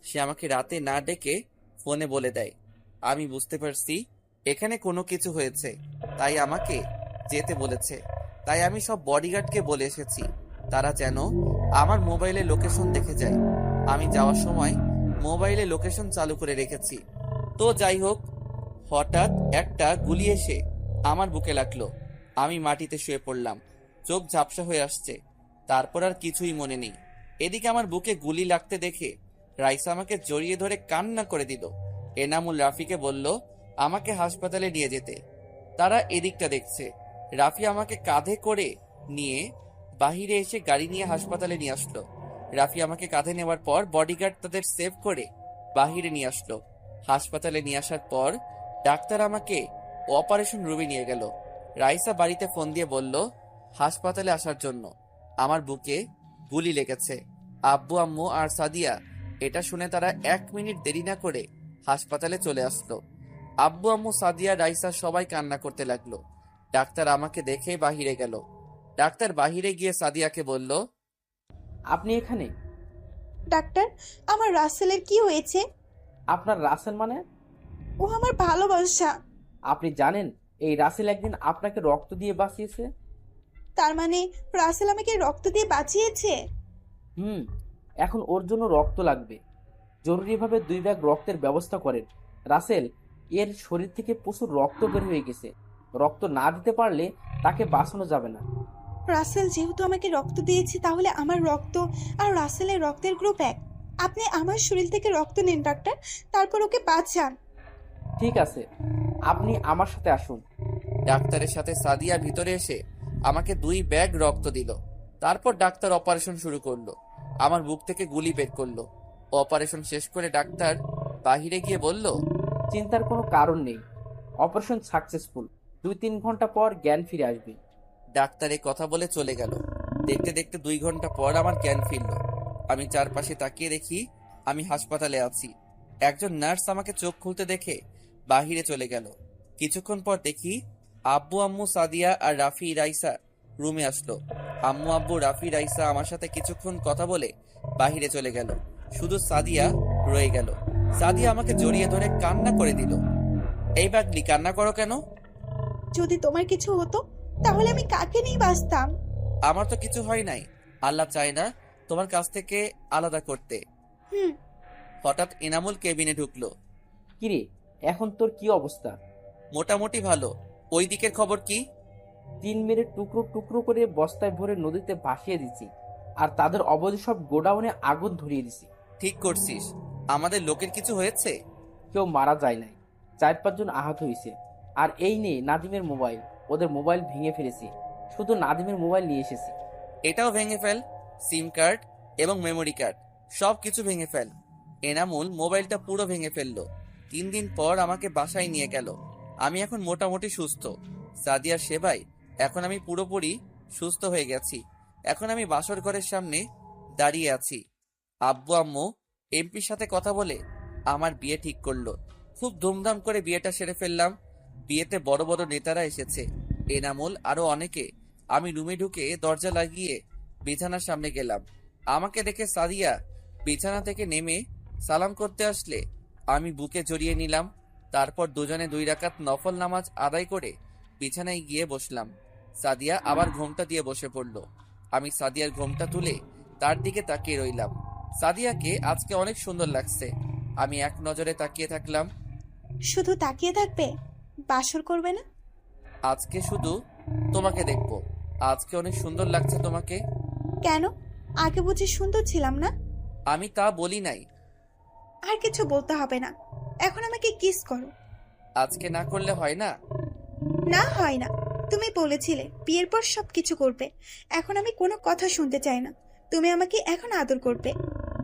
সে আমাকে রাতে না ডেকে ফোনে বলে দেয়। আমি বুঝতে পারছি এখানে কোনো কিছু হয়েছে, তাই আমাকে যেতে বলেছে। তাই আমি সব বডিগার্ডকে বলে এসেছি তারা যেন আমার মোবাইলে লোকেশন দেখে যায়। আমি যাওয়ার সময় মোবাইলে লোকেশন চালু করে রেখেছি। তো যাই হোক, হঠাৎ একটা গুলি এসে আমার বুকে লাগলো। আমি মাটিতে শুয়ে পড়লাম, চোখ ঝাপসা হয়ে আসছে। তারপর আর কিছুই মনে নেই। এদিকে আমার বুকে গুলি লাগতে দেখে রাইসা আমাকে জড়িয়ে ধরে কান্না করে দিল। এনামুল রাফিকে বলল আমাকে হাসপাতালে নিয়ে যেতে। তারা এদিকটা দেখছে। রাফি আমাকে কাঁধে করে নিয়ে বাহিরে এসে গাড়ি নিয়ে হাসপাতালে নিয়ে আসলো। রাফি আমাকে কাঁধে নেওয়ার পর বডিগার্ড তাদের সেভ করে বাহিরে নিয়ে আসলো। হাসপাতালে নিয়ে আসার পর ডাক্তার আমাকে অপারেশন রুমে নিয়ে গেল। রাইসা বাড়িতে ফোন দিয়ে বলল হাসপাতালে আসার জন্য। আমার বুকে গুলি লেগেছে। আব্বু আম্মু আর সাদিয়া এটা শুনে তারা 1 মিনিট দেরি না করে হাসপাতালে চলে আসলো। আব্বু আম্মু, সাদিয়া, রাইসা সবাই কান্না করতে লাগলো। ডাক্তার আমাকে দেখে বাহিরে গেল। ডাক্তার বাহিরে গিয়ে সাদিয়াকে বলল, আপনি এখানে? ডাক্তার, আমার রাসেলের কি হয়েছে? আপনার রাসেল মানে? ও আমার ভালোবাসা। আপনি জানেন এই রাসেল একদিন আপনাকে রক্ত দিয়ে বাঁচিয়েছে? তার মানে রাসেল আমাকে রক্ত দিয়ে বাঁচিয়েছে? এখন ওর জন্য রক্ত লাগবে। জরুরিভাবে 2 ব্যাগ রক্তের ব্যবস্থা করেন। রাসেল এর শরীর থেকে প্রচুর রক্ত বের হয়ে গেছে। রক্ত না দিতে পারলে তাকে বাঁচানো যাবে না। রাসেল যেহেতু আমাকে রক্ত দিয়েছে, তাহলে আমার রক্ত আর রাসেলের রক্তের গ্রুপ 1। আপনি আমার শরীর থেকে রক্ত নিন ডাক্তার, তারপর ওকে বাঁচান। ঠিক আছে, আপনি আমার সাথে আসুন। ডাক্তারের সাথে সাদিয়া ভিতরে এসে আমাকে 2 ব্যাগ রক্ত দিল। তারপর ডাক্তার অপারেশন শুরু করলো। আমার বুক থেকে গুলি বের করলো। অপারেশন শেষ করে ডাক্তার বাহিরে গিয়ে বলল, চিন্তার কোনো কারণ নেই, অপারেশন সাকসেসফুল। 2-3 ঘন্টা পর জ্ঞান ফিরে আসবে। ডাক্তার এই কথা বলে চলে গেল। দেখতে দেখতে 2 ঘন্টা পর আমার জ্ঞান ফিরল। আমি চারপাশে তাকিয়ে দেখি আমি হাসপাতালে আছি। একজন নার্স আমাকে চোখ খুলতে দেখে বাহিরে চলে গেল। কিছুক্ষণ পর দেখি আব্বু, আম্মু, সাদিয়া আর রাফি রাইসা রুমে আসলো। আম্মু, আব্বু, রাফি রাইসা আমার সাথে কিছুক্ষণ কথা বলে বাহিরে চলে গেল। শুধু সাদিয়া রয়ে গেল। সাদিয়া আমাকে জড়িয়ে ধরে কান্না করে দিল। এই পাগলি, কান্না করো কেন? যদি তোমার কিছু হতো তাহলে আমি কাকে নিয়ে বাঁচতাম? আমার তো কিছু হয় নাই। আল্লাহ চায় না তোমার কাছ থেকে আলাদা করতে। হুম। হঠাৎ এনামুল কেবিনে ঢুকলো। কিরে, এখন তোর কি অবস্থা? মোটামুটি ভালো। ওই দিকের খবর কি? 3 মেরে টুকরো টুকরো করে বস্তায় ভরে নদীতে ভাসিয়ে দিছি, আর তাদের অবধি সব গোডাউনে আগুন ধরিয়ে দিছি। ঠিক করছিস। আমাদের লোকের কিছু হয়েছে? কেউ মারা যায় নাই, 4-5 জন আহত হয়েছে। আর এই নিয়ে নাদিমের মোবাইল, ওদের মোবাইল ভেঙে ফেলেছি। শুধু নাদিমের মোবাইল নিয়ে এসেছি। এটাও ভেঙে ফেল। সিম কার্ড এবং মেমোরি কার্ড সব কিছু ভেঙে ফেল। এনামুল মোবাইলটা পুরো ভেঙে ফেললো। 3 দিন পর আমাকে বাসায় নিয়ে গেল। আমি এখন মোটামুটি সুস্থ। সাদিয়ার সেবায় এখন আমি পুরোপুরি সুস্থ হয়ে গেছি। এখন আমি বাসর ঘরের সামনে দাঁড়িয়ে আছি। আব্বু, আম্মু এমপির সাথে কথা বলে আমার বিয়ে ঠিক করলো। খুব ধুমধাম করে বিয়েটা সেরে ফেললাম। বিয়েতে বড় বড় নেতারা এসেছে, এনামুল আরো অনেকে। আমি রুমে ঢুকে দরজা লাগিয়ে বিছানার সামনে গেলাম। আমাকে দেখে সাদিয়া বিছানা থেকে নেমে সালাম করতে আসলে আমি বুকে জড়িয়ে নিলাম। তারপর দুজনে 2 রাকাত নফল নামাজ আদায় করে বিছানায় গিয়ে বসলাম। সাদিয়া আবার ঘোমটা দিয়ে বসে পড়ল। আমি সাদিয়ার ঘোমটা তুলে তার দিকে তাকিয়ে রইলাম। সাদিয়াকে আজকে অনেক সুন্দর লাগছে। আমি এক নজরে তাকিয়ে থাকলাম। শুধু তাকিয়ে থাকবে, বাসর করবে না? আজকে শুধু তোমাকে দেখবো। আজকে অনেক সুন্দর লাগছে তোমাকে। কেন? আগে বুঝি সুন্দর ছিলাম না? আমি তা বলি নাই। আর কিছু বলতে হবে না, এখন আমাকে কিস করো। আজকে না করলে হয় না? না, হয় না। তুমি বলেছিলে বিয়ের পর সবকিছু করবে। এখন আমি কোনো কথা শুনতে চাই না। তুমি আমাকে এখন আদর করবে।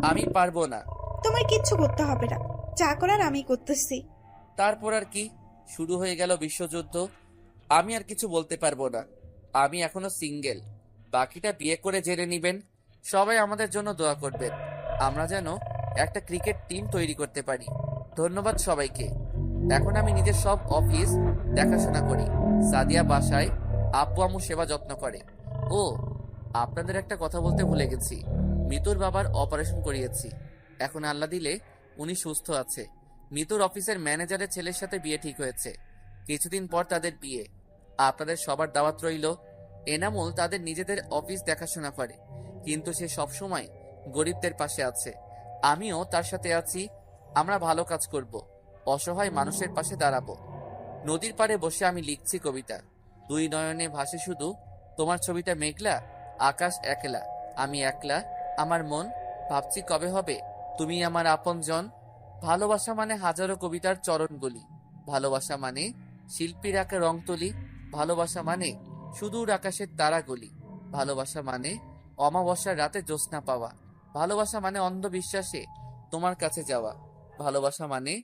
আমি পারবো না। তোমার কিচ্ছু করতে হবে না, যা করার আমি করতেছি। তারপর আর কি? শুরু হয়ে গেল বিশ্বযুদ্ধ। আমি আর কিছু বলতে পারবো না। আমি এখনো সিঙ্গেল। বাকিটা বিয়ে করে জেনে নিবেন। সবাই আমাদের জন্য দোয়া করবেন, আমরা যেন একটা ক্রিকেট টিম তৈরি করতে পারি। ধন্যবাদ সবাইকে। এখন আমি নিজের সব অফিস দেখাশোনা করি। সাদিয়া বাসায় আব্বু আম্মু সেবা যত্ন করে। ও, আপনাদের একটা কথা বলতে ভুলে গেছি। মিতুর বাবার অপারেশন করিয়েছি। এখন আল্লাহ দিলে উনি সুস্থ আছে। মিতুর অফিসের ম্যানেজারের ছেলের সাথে বিয়ে ঠিক হয়েছে। কিছুদিন পর তাদের বিয়ে। আপনাদের সবার দাওয়াত রইল। এনামুল তাদের নিজেদের অফিস দেখাশোনা করে, কিন্তু সে সবসময় গরিবদের পাশে আছে। আমিও তার সাথে আছি। আমরা ভালো কাজ করব, অসহায় মানুষের পাশে দাঁড়াবো। নদীর পাড়ে বসে আমি লিখছি কবিতা। 2 নয়নে ভাসে শুধু তোমার ছবিটা মেঘলা, আকাশ একলা, আমি একলা, আমার মন ভাবছি কবে হবে তুমি আমার আপনজন। ভালোবাসা মানে হাজারো কবিতার চরণগুলি। ভালোবাসা মানে শিল্পীর আঁকা রং তুলি। ভালোবাসা মানে সুদূর আকাশের তারাগুলি। ভালোবাসা মানে অমাবস্যার রাতে জ্যোৎস্না পাওয়া। ভালোবাসা মানে অন্ধবিশ্বাসে তোমার কাছে যাওয়া। ভালোবাসা মানে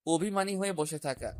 অভিমানী হয়ে বসে থাকা।